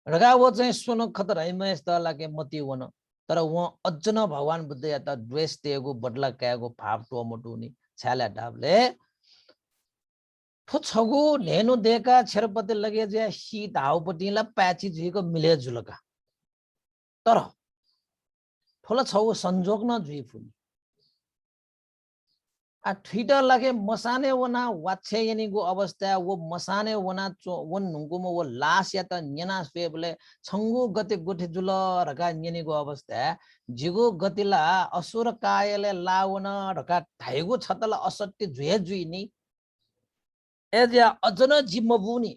रगा वो चाहिँ सुन खतर हैम यस्ता लागे मति वन तर वो अज्जन भगवान बुद्ध या त द्वेष तेगो बदला कागो भाव टो मटुनी छाला डाबले फुछगु नेनु देका छेरपति लगे ज्या ही धावपटिला प्याची जुइको मिले जुलका तर ठोला छौ संजोग न जुइ फुनी आ ट्विटर लगे मसाने वना वाछे यानी गो अवस्था वो मसाने वना वन नुंगु वो लाश या त न्यना स्वेबले छंगु गति गुठे जुल रका न्यनी गो अवस्था जिगो गतिला असुर कायले लावन रका धाइगो छतला असत्य जुए जुइनी एज्या अजन जिम्मबुनी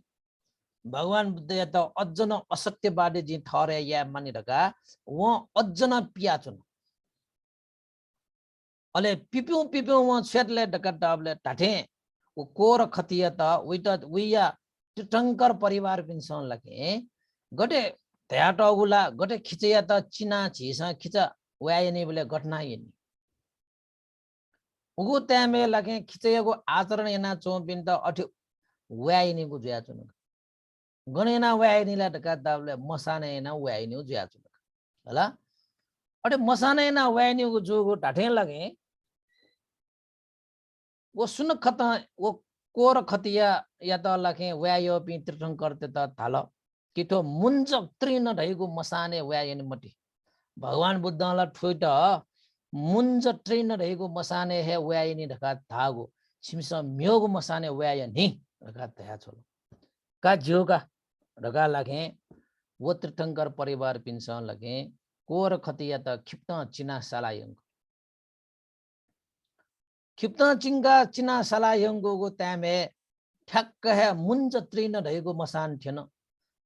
भगवान बुद्ध या त अजन असत्य बाडे जि थरे या मानि रका वो अजन पियाचुन अले पिप्यू पिप्यू वो छेटले डकट डाबले टाठे वो कोर खतिया त उइया तीर्थंकर परिवार पिनसन लगे गटे त्याटगुला गटे खिचया त चिना छिसा खिचा वायनी बोले घटना यनी उगु त्यामे लगे खिचयाको आचरण एना चोपिन त अठि वायनी गु ज्या चुन गणेना वायनीला डकट डाबले मसाने एना वायनी ज्या चुन हला अटे मसाने एना वायनी गु जोगु टाठे लगे वो सुन खत वो कोर खतिया या त लखे व्यायो पि तीर्थंकर त थाल किठो मुंज त्रिन ढैगु मसाने व्यायनी मटी भगवान बुद्धला ठुइट मुंज त्रिन ढैगु मसाने हे व्यायनी ढका थागु सिमस म्योगु मसाने व्यायनी ढका तया छोलो का जियोगा ढका लखे वो तीर्थंकर परिवार पिनस लगे कोर खतिया त खिप्त चिना सालायंग खिप्त चिंगा चिना सलायंगो गो त्यामे ठक्क है मुंज त्रिन ढैगो मसान थिएन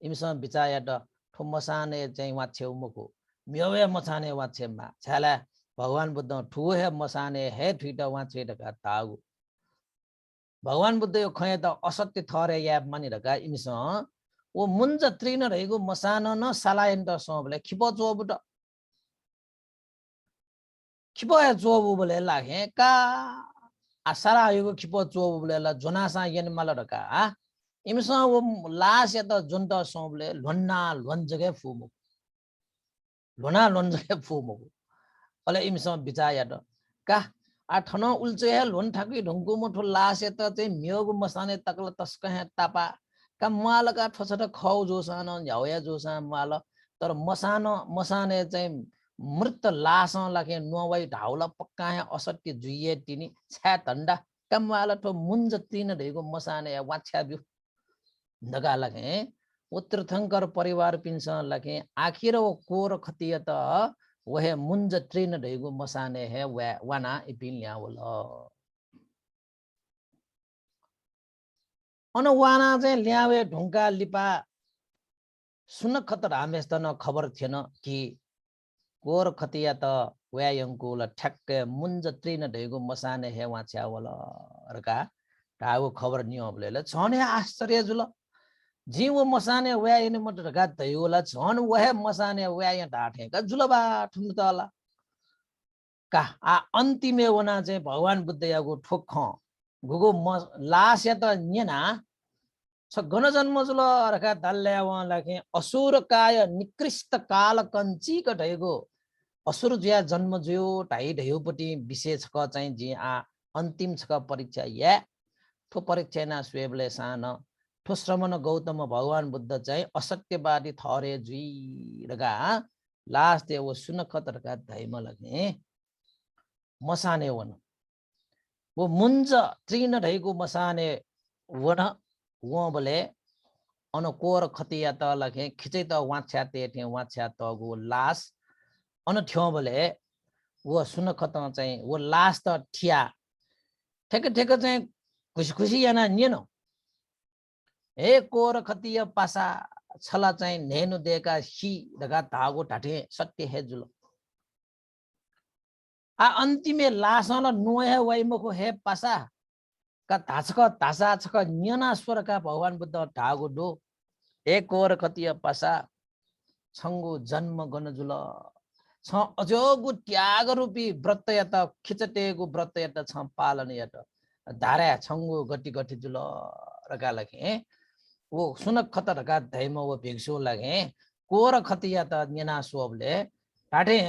इमसँग बिचाया त ठो मसाने चाहिँ वाछे उमको म्योवे मसाने वाछे मा छाला भगवान बुद्ध ठुओ है मसाने है ठुइट वाछे ढका तागु भगवान बुद्ध यो खय त असत्य थरे या मानि ढका इमसँग वो मुंज त्रिन ढैगो मसान न सलायन त सबले खिपो चोबुट खिपो चोबु बोले लागे का आसारा आयो खिपो चोबुले ला जोनासा यन मलडका इमसा वो लास या त जुन त सोबले लोन्ना लोन जगे फुमु लोना लोन जगे फुमु अले इमसा बिचाया त का आ ठनो उल्चे है लोन ठाकी ढंगु मठो लास या त चाहिँ म्योगु मसाने तकल तस्क है तापा का माल का ठछट खौ जोसान झ्याउया जोसा माल तर मसाने चाहिँ मृत लास लागे नोवाई ढाउला पक्का है असत्य जुइए तिनी छ्या धन्डा कमवाला ठो मुंज तीन ढेगो मसाने वाछ्या बिउ दगा लगे वो तीर्थंकर परिवार पिंस लगे आखिर वो कोर खतिया त वहे मुंज त्रिन ढेगो मसाने है वाना इपिल्या वल अन वाना चाहिँ ल्यावे ढुंका लिपा सुन खत रामेश त न खबर थिएन कि कोर खतिया त व्यायंको ल ठ्याक्कै मुन्ज त्रिन ढेगो मसाने हे वाछ्या वल रका टागो खबर नि अबले छने आश्चर्य जुल जी वो मसाने व्यायने मत रका दैवला छन वहे मसाने व्याय ढाठे का जुलबा ठुम तला का आ अन्तिमे वना चाहिँ भगवान बुद्ध यागो ठोक गुगो लास या त न्यना छ गण जन्म जुल रका दल्ल्या वलाके असुर काय निकृष्ट काल कञ्ची कढेगो असुर ज्या जन्म ज्यो ढाई ढेउपट्टि विशेष क चाहिँ जे आ अन्तिम छ परीक्षा या ठो परीक्षा ना स्वेबले सान ठो श्रमण गौतम भगवान बुद्ध चाहिँ असत्यवादी थरे जुई रगा लास्ट वो सुन खतरका धैम लगे मसाने वन वो मुन्ज त्रिन ढैको मसाने वन वो बोले अन कोर खतिया त लगे खिचै त वाछ्या ते वाछ्या त गो लास अन ठ्यो बोले वो सुन खत चाहिँ वो लास त ठिया ठेक ठेक चाहिँ खुसी खुसी याना नियन हे कोर खतिया पासा छला चाहिँ नेनु देका हि दगा धागो ढाठे सत्य हे जुल आ अन्तिमे लासला नुहे वैमको हे पासा का धाचक धासा छक नियनाश्वर का भगवान बुद्ध ढागो डो एक कोर खतिया पासा छंगु जन्म गन जुल छ अजोगु त्याग रूपी व्रत यत खिचटेगु व्रत यत छ पालन यत धारा छंगु गति गति जुल रका लगे वो सुन खत रका धैम वो भिक्षु लगे कोर खतिया त नियना सोबले ढाठे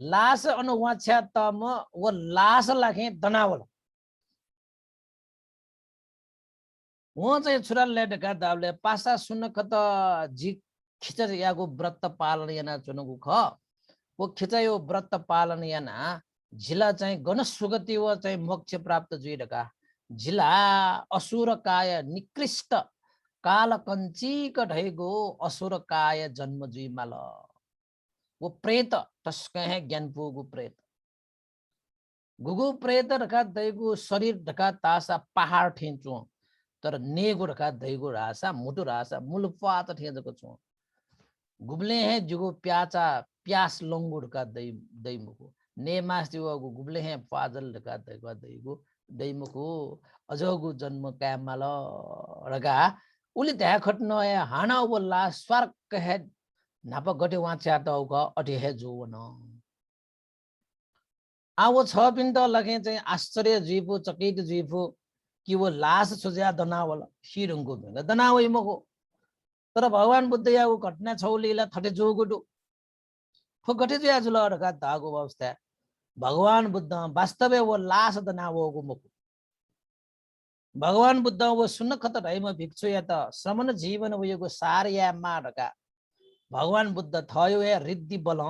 लास अनुवाछ्या तम वो लास लगे दनावल वो चाहिँ छुरा लेडका दावले पासा सुन खत जी खिचर यागो व्रत पालन याना चुनुगु ख वो खिचायो व्रत पालन याना झिला चाहिँ गण सुगति व चाहिँ मोक्ष प्राप्त जुइडका झिला असुर काय निकृष्ट काल कञ्चीक ढैगो असुर काय जन्म जुइ माल वो प्रेत टस्कै है ज्ञानपुगु प्रेत गुगु प्रेत रका दैगु शरीर ढका तासा पहाड ठेन्चो तर नेगु रका दैगु रासा मुटु रासा मुलपात ठेजको छु गुबले है जुगु प्याचा प्यास लंगु रका दैमुको ने मास दिवगु गुबले है पाजल रका दैगु दैमुको अजोगु जन्म कामल रका उली ध्या खट्न हाना बोला स्वर्ग है नाप गटे वाच्या त अटे हे जोवन आवो छ पिन त लगे चाहिँ आश्चर्य जीवो चकित जीवो कि वो लास सुझा दनावल शिरंगो भेगा दनावै मको तर भगवान बुद्ध यागो घटना छौलीला थटे जोगुडु फो गटे ज्या जुल रका धागो अवस्था भगवान बुद्ध वास्तवै वो लास दनावोगु मको भगवान बुद्ध वो सुन खत ढैम भिक्षु या त श्रमण जीवन वयोगो सार या मारका भगवान बुद्ध थयो है रिद्धि बल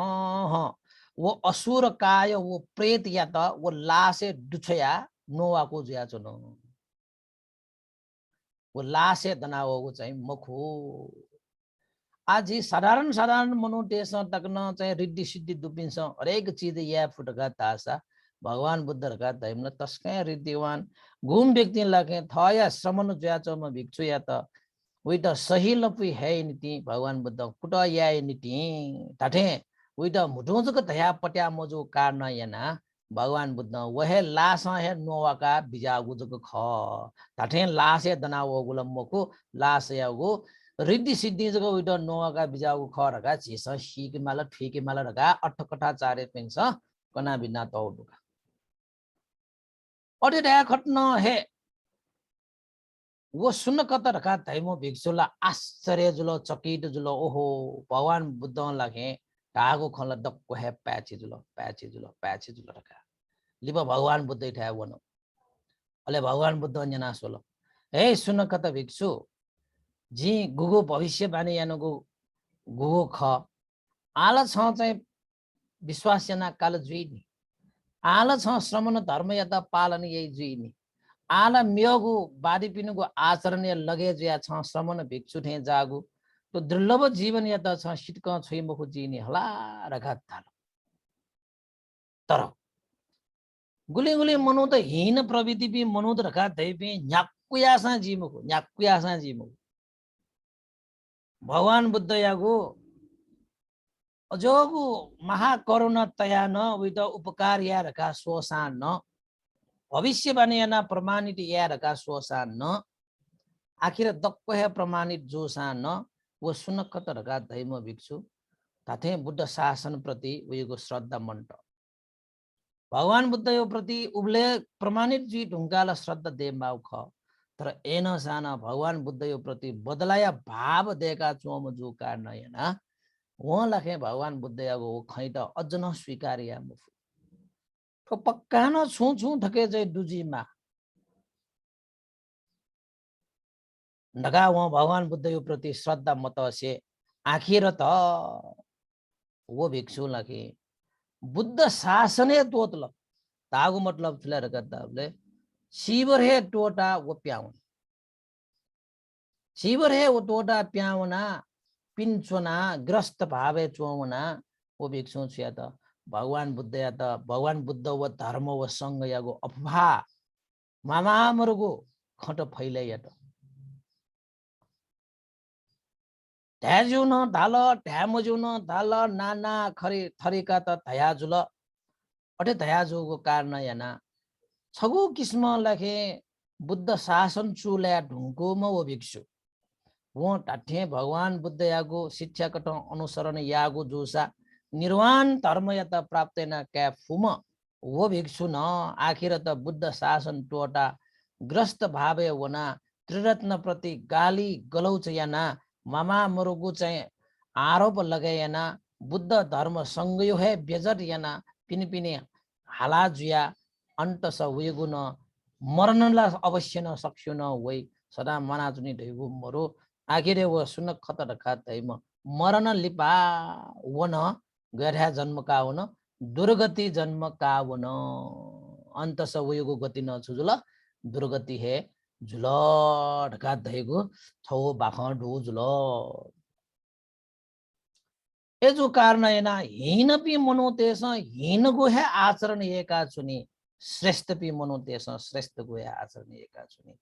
वो असुर काय वो प्रेत या त वो लासे दुछया नोवा को ज्या चनो वो लासे दनावो चाहिँ मखो आज साधारण साधारण मनुटेस तकन चाहिँ रिद्धि सिद्धि दुपिन्छ हरेक चीज या फुटका तासा भगवान बुद्ध रका दैमले तस्कै रिद्धिवान घुम व्यक्ति लगे थया श्रमण ज्या चम भिक्षु या त उइट सही लपि है नीति भगवान बुद्ध कुट या नीति ताठे उइट मुठोजक धया पट्या मजो कारण याना भगवान बुद्ध वहे लास है नोवाका बिजागुजक ख ताठे लास है दनावो गुलमको लास यागो रिद्धि सिद्धि जग उइट नोवाका बिजागु ख रका छिस शीक माला ठिके माला रका अठकठा चारे पेंस कना बिना तौडुका अटे दया खट्न हे वो सुन कत रखा धैमो भिक्षुला आश्चर्य जुलो चकित जुलो ओहो भगवान बुद्ध लगे ढागो खल दक्को है प्याची जुलो रखा लिप भगवान बुद्ध ठा वन अले भगवान बुद्ध जना सोलो हे सुन कत भिक्षु जी गुगु भविष्य बानी यानुगु गुगु ख आल छ चाहिँ विश्वास जना काल जुइनी आल छ श्रमण धर्म यता पालन यही जुइनी आला म्योगु बादी पिनुगु आचरण लगे ज्या छ श्रमण भिक्षु ठे जागु तो दुर्लभ जीवन या त छ सिटक छै मुखु जिनी हला रखा थाल तर गुले गुले मनु त हीन प्रवृत्ति पि मनु त रखा दै पि न्याकुयासा जीमुखु भगवान बुद्ध यागु अजोगु महाकरुणा तयान विद उपकार यारका सोसान न भविष्यवाणी याना प्रमाणित यारका सोसान न आखिर दक्को है प्रमाणित जोसान न वो सुनखत रका धैम भिक्षु ताथे बुद्ध शासन प्रति उयो श्रद्धा मन्ट भगवान बुद्ध यो प्रति उबले प्रमाणित जी ढुङ्गाला श्रद्धा देमाउ ख तर एन साना भगवान बुद्ध यो प्रति बदलाया भाव देका चोम जो कारण हैन वहाँ लखे भगवान बुद्ध यागो खै त अझ न स्वीकार्या मुफु तो पक्का न छु छु थके चाहिँ दुजीमा नगा वहाँ भगवान बुद्ध यो प्रति श्रद्धा मत से आखिर त वो भिक्षु लखे बुद्ध शासने तोतल तागु मतलब फिलर करताले शिवर है टोटा वो प्याउन शिवर है वो टोटा प्याउना पिन्छोना ग्रस्त भावे चोमना वो भिक्षु छ त भगवान बुद्ध या त भगवान बुद्ध व धर्म व संग यागो अफवा मामामरगो खट फैले या त ढ्याजुन धाल ढ्यामजुन धाल नाना खरी थरीका त धयाजुल अटे धयाजुको कारण याना छगु किस्म लखे बुद्ध शासन चुल्या ढुङ्कोमा वो भिक्षु वो टाठे भगवान बुद्ध यागो शिक्षा कट अनुसरण यागो जोसा निर्वाण धर्म या त प्राप्त न क्या फुम वो भिक्षु न आखिर त बुद्ध शासन टोटा ग्रस्त भावे वना त्रिरत्न प्रति गाली गलौच याना मामा मरुगु चाहिँ आरोप लगाएना बुद्ध धर्म संगयो है बेजट याना पिनि पिनि हाला जुया अन्त स उयगु न मर्नला अवश्य न सक्यो न वै सदा मना जुनि ढैगु मरो आखिर वो सुन खत रखा तैम मरण लिपा वन गढ्या जन्म का वन दुर्गति जन्म का वन अन्त स उयगु गति न छुजुल दुर्गति है जुल ढका धैगु छौ बाख ढु जुल एजो कारण एना हीन पि मनोतेस हीन गो है आचरण एका चुनी श्रेष्ठ पि मनोतेस श्रेष्ठ गो है आचरण एका चुनी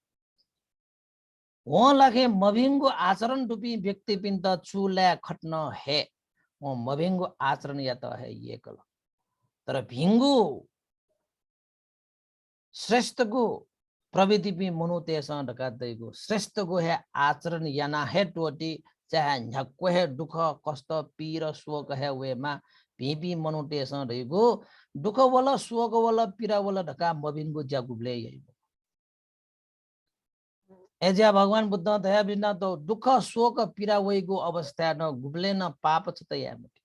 वहाँ लाखे मभिङ्गो आचरण रूपी व्यक्ति पिन त चुल्या खट्न है वो मभिङ्गो आचरण या त है ये कल तर भिङ्गु श्रेष्ठ गो प्रविधि भी मनुतेस ढका दैगो श्रेष्ठ गो है आचरण याना है टोटी चाहे झक्को है दुख कष्ट पीर शोक है वेमा पीपी मनुतेस दैगो दुख वाला शोक वाला पीरा वाला ढका मभिङ्गो जागुबले यइगो एजा भगवान बुद्ध दया बिना तो दुख शोक पीरा वइगो अवस्था न गुबले न पाप छ त यामति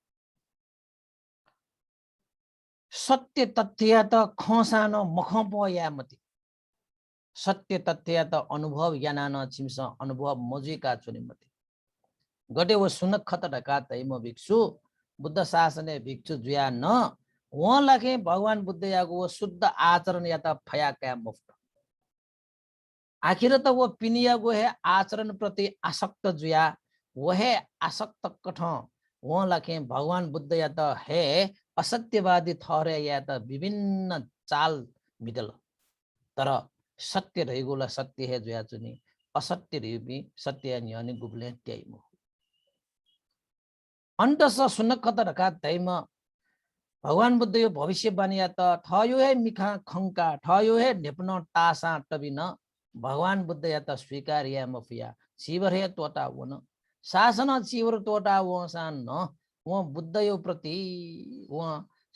सत्य तथ्य त खसा न मख प यामति सत्य तथ्य त अनुभव याना न छिमस अनुभव मजुका चुनिमति गटे वो सुनक खत ढका तैम भिक्षु बुद्ध शासने भिक्षु जुया न वहाँ लखे भगवान बुद्ध यागो वो शुद्ध आचरण या त फया क्या मुफ्त आखिर त वो पिनिया गो है आचरण प्रति आसक्त जुया वो है आसक्त कठ वहाँ लखे भगवान बुद्ध या त है असत्यवादी थरे या त विभिन्न चाल मिडल तर सत्य रहेगोला सत्य है जुया चुनी असत्य रहेबी सत्य न्यानी गुबले त्याइमो अन्त स सुनखत रका तैम भगवान बुद्ध यो भविष्यवाणी या त ठयो है मिखा खंका ठयो है नेपन टासा टबिन भगवान बुद्ध या त स्वीकार या मफिया शिवर है तोटा वन शासन शिवर तोटा वो सान न वो बुद्ध यो प्रति वो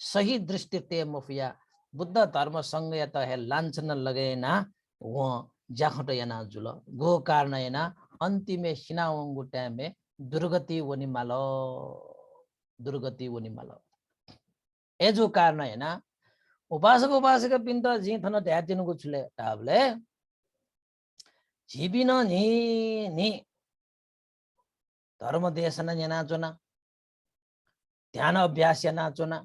सही दृष्टि ते मफिया बुद्ध धर्म संग या त है लांछन लगेना वो जाखट याना जुल गो कारण याना अंतिमे सिनावंगु टाइमे दुर्गति वनिमालो दुर्गति वनिमालो एजो कारण हैना उपासक उपासक पिन्त जी थन ध्यातिनुको छुले ताबले जीबिन नि नि धर्म देशना जना चोना ध्यान अभ्यास जना चोना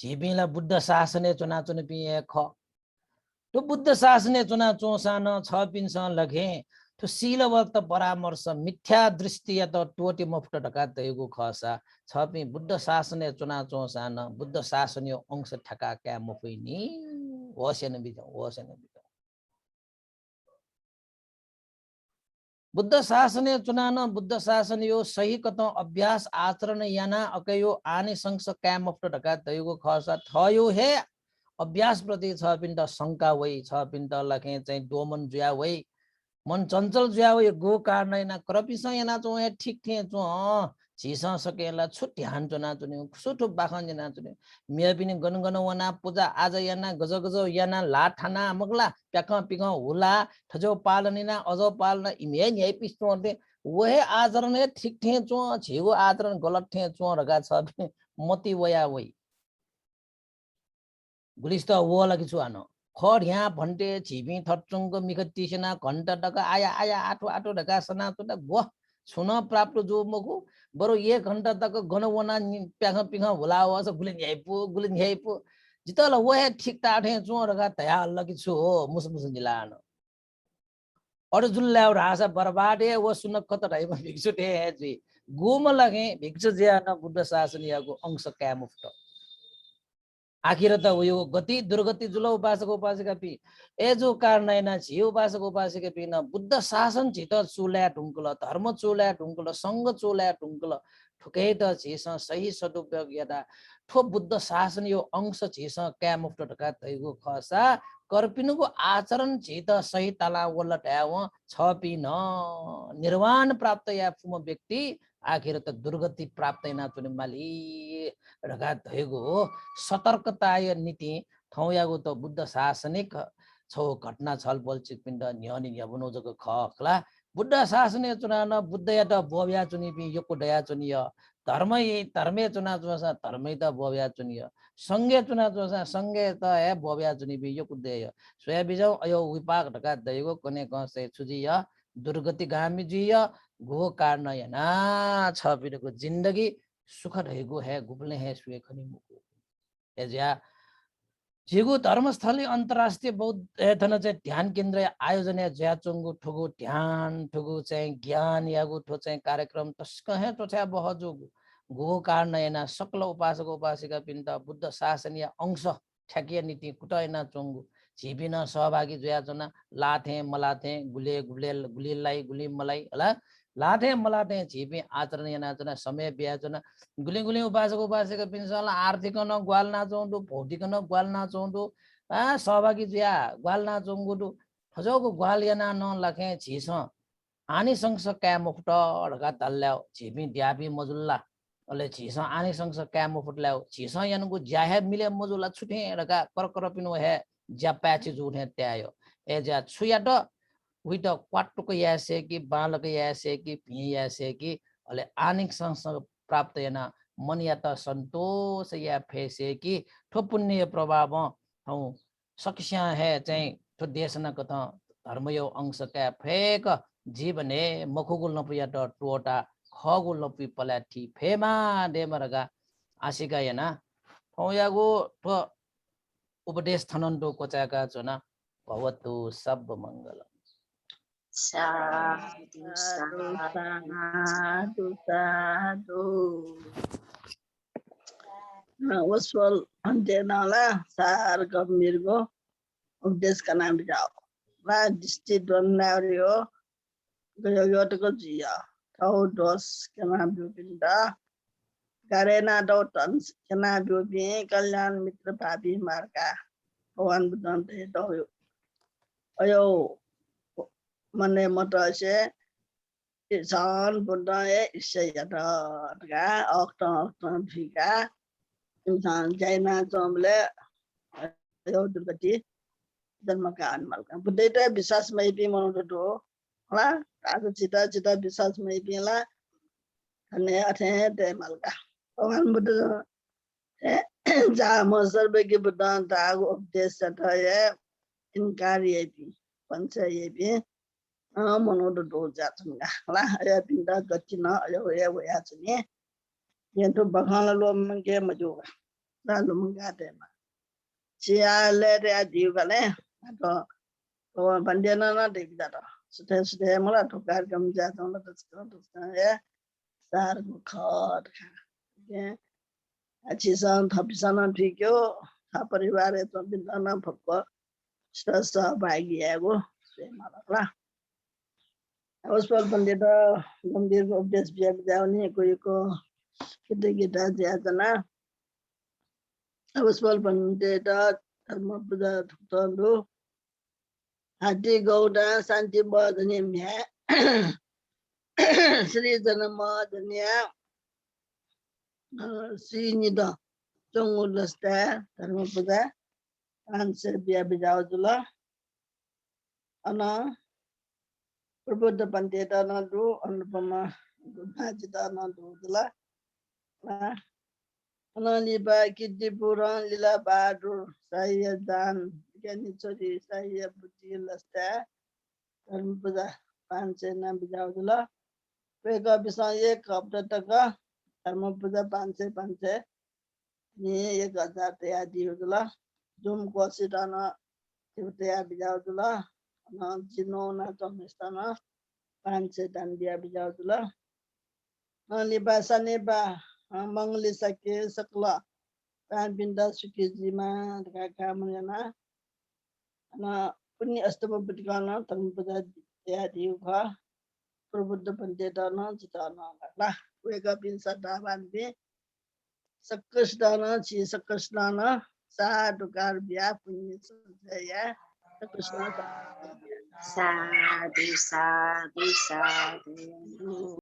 जीबिला बुद्ध शासने चोना चोन पिए ख तो बुद्ध शासने चुना चोसान छ पिनसँग लगे तो शीलवक्त परामर्श मिथ्या दृष्टि या तो टोटी मुफ्त ढका तयगु खसा छ पि बुद्ध शासने चुना चोसान बुद्ध शासनीय अंश ठका क्या मुफैनी वसेन बिजौ बुद्ध शासन चुनान बुद्ध शासन यो सही कतौ अभ्यास आचरण याना अकयो आने संस काम अफ्ट ढका तयको खसा थयो हे अभ्यास प्रति छ पिण्ड शंका वै छ पिण्ड लखे चाहिँ दोमन जुया वै मन चञ्चल जुया वै गो कारण करपिस याना चो हे ठीक थे चो झिसा सकेला छुट्टी हान चुना चुने सुठो बाखन जना चुने मिया पिने गन वना पूजा आज याना गज गज याना ला ठाना मगला प्याक पिक होला ठजो पालनिना अजो पालन इमे न्याय पिस्तो दे वहे आचरण ठीक थे चो झिगो आचरण गलत थे चो रगा छ मति वया वै गुलिस्त वो लगी चुआनो खड यहाँ भन्टे छिपी थटचुङ्ग मिखतिसेना घन्टा टका आया आया आठो आठो ढका सना तो गो छुन प्राप्त जो मगु बरु 1 घन्टा तक गनवना प्याख पिख होला वास गुलिन ह्याइपो जितल वहे ठीक ताठे चो रगा तया लगी छु हो मुस जिलानो अरु जुल्ला रासा बर्बादे वो सुन कत ढाइमा भिक्षु थे जी गुम लगे भिक्षु ज्या न बुद्ध शासन याको अंश क्यामुफ्ट आखिर त यो गति दुर्गति जुल उपासक उपासिका पि एजो कारण छि उपासक उपासिका पि न बुद्ध शासन छित चुल्या ढुङ्कुल धर्म चुल्या ढुङ्कुल संग चुल्या ढुङ्कुल ठुकै त छिस सही सदुपयोग यदा ठो बुद्ध शासन यो अंश छिस क्यामुफ्ट ढका तैगो खसा कर्पिनुको आचरण छित सही तला वल्ल ढ्याव छ पिन निर्वाण प्राप्त या फुम व्यक्ति आखिर त दुर्गति प्राप्त ना चुने माली रगा धैगो सतर्कता नीति थौयागो त बुद्ध शासनिक छौ घटना छलफल चिपिण्ड न्यनि न्यबनो जको खखला बुद्ध शासने चुनान बुद्ध या त बोव्या चुनि पि योको दया चुनिय धर्मे चुना जोसा धर्मै त बोव्या चुनिय संगे चुना जोसा संगे त हे बोव्या चुनि पि योको देय सोया बिजौ अयो विपाक ढका दैगो कने कसे छुजिय दुर्गति गामी जिय गो कारण याना छ पिरको जिन्दगी सुख रहेको है गुप्ने है सुए खनि मुको एज्या जिगु धर्मस्थली अन्तर्राष्ट्रिय बौद्ध एथन चाहिँ ध्यान केन्द्र आयोजना ज्याचुङ्गु ठुगु ध्यान ठुगु चाहिँ ज्ञान यागु ठो चाहिँ कार्यक्रम तस्क है तो चाहिँ बहजु गो कारण याना सकल उपासक उपासिका पिन्त बुद्ध शासनीय अंश ठ्याकिया नीति कुटैना चुङ्गु झिपिन सहभागी ज्याचना लाथे मलाथे गुलिलाई गुली मलाई होला लाथे मलाथे झिपी आचरण याना समय ब्याचना गुली उपासक उपासिका पिन्सल आर्थिक न ग्वाल ना चौंडु भौतिक न ग्वाल ना चौंडु सहभागी ज्या ग्वाल ना चौंगुडु फजोको ग्वाल याना न लखे झिस आनी संस क्यामुफ्ट ढका तल्ल्याउ झिपी द्यापी मजुल्ला अले झिस आनी संस क्यामुफ्ट ल्याउ झिस यानुको ज्याहे मिले मजुल्ला छुटे ढका कर पिनु हे ज्या प्याची जुठे त्यायो ए ज्या छुयाट विट क्वाटुको यासे कि बालक यासे कि भि यासे कि अले आनिक संस प्राप्त याना मन या त संतोष या फेसे कि ठो पुण्य प्रभाव हौ सक्ष्या है चाहिँ ठो देशना कथ धर्म यो अंश क्या फेक जीवने मखुगुल नपुया त टोटा खगुल नपु पलाठी फेमा देमरगा आशिका याना हौ यागो ठो उपदेश थनन्तो कोचाका चुना भवतु सब मंगल साधु साधु साधु उसफल अन्त्यनाला सार गम्भीरको उपदेशका नाम जाओ ला डिस्ट्रिक्ट डन्नारियो गयोटको जिया थाउ दोस केना बिपिन्दा गरेना डौटन केना बिपि कल्याण मित्र भावी मार्का भगवान बुद्धन थे दयो अयो मने मतसे इसान बुद्ध ए इससे यदा अक्टन फिका इंसान जैना चोमले यो दुर्गति जन्म का अनमल बुद्ध ते विश्वास में भी मनो दो होला आज चिता चिता विश्वास में भी ला अने अथे ते मलका भगवान बुद्ध जा मसर्बे के बुद्ध ता उपदेश है इनकार ये भी पंच ये भी मनो दो जातुंगा ला या पिंडा गति न अयो ये वया चने ये तो बखान लो मंगे मजोगा लालू मंगा दे मा चिया ले रे दिउ गले तो बंदेना ना देख जाता सुते सुते मला तो कार्यक्रम जाता हूं तो है सार को खाट के अच्छी सन थपिसना ठीक हो था परिवार है तो बिना भक्क सहभागी है वो से माला Auswal Pandita Gambir उपदेश बिया बजाउने कोहीको kita jatana. Auswal Pandita धर्म पूजा ठुक्तालु हाटी गौडा शान्ति बदनी म्या श्री जन्म दुनिया श्रीनिद चंगुलस्ता धर्म पूजा आंसर बिया बजाओ जुला अना प्रबुद्ध पंडित नदु अनुपमा भाजिता नदु जुला अना लिबा किदिपुरान लीला बहादुर सायदान ज्ञानी छोरी साय बुद्धि लस्ता धर्म पूजा 500 नाम बजाओ जुला पेगा बिसा एक हफ्ता तक धर्म पूजा 500 ni 1000 तैयार दियो जुला जुम कोसिदाना तैयार बजाओ जुला ना जिनो ना तमिस्ताना 500 दान दिया बजाओ जुला अनि बासने बा मंगली सके सकला पान बिंदा सुखी जीमा का मना ना पुण्य अष्टम बटकाना धर्म पूजा तैयार दियो खा प्रबुद्ध पंडित दाना जिताना ला वेगा बिन सदावान बे सकस्दाना ची सकस्दाना साधुकार बिया पुण्य सजया सकस्दाना Sadhu, sadhu, sadhu.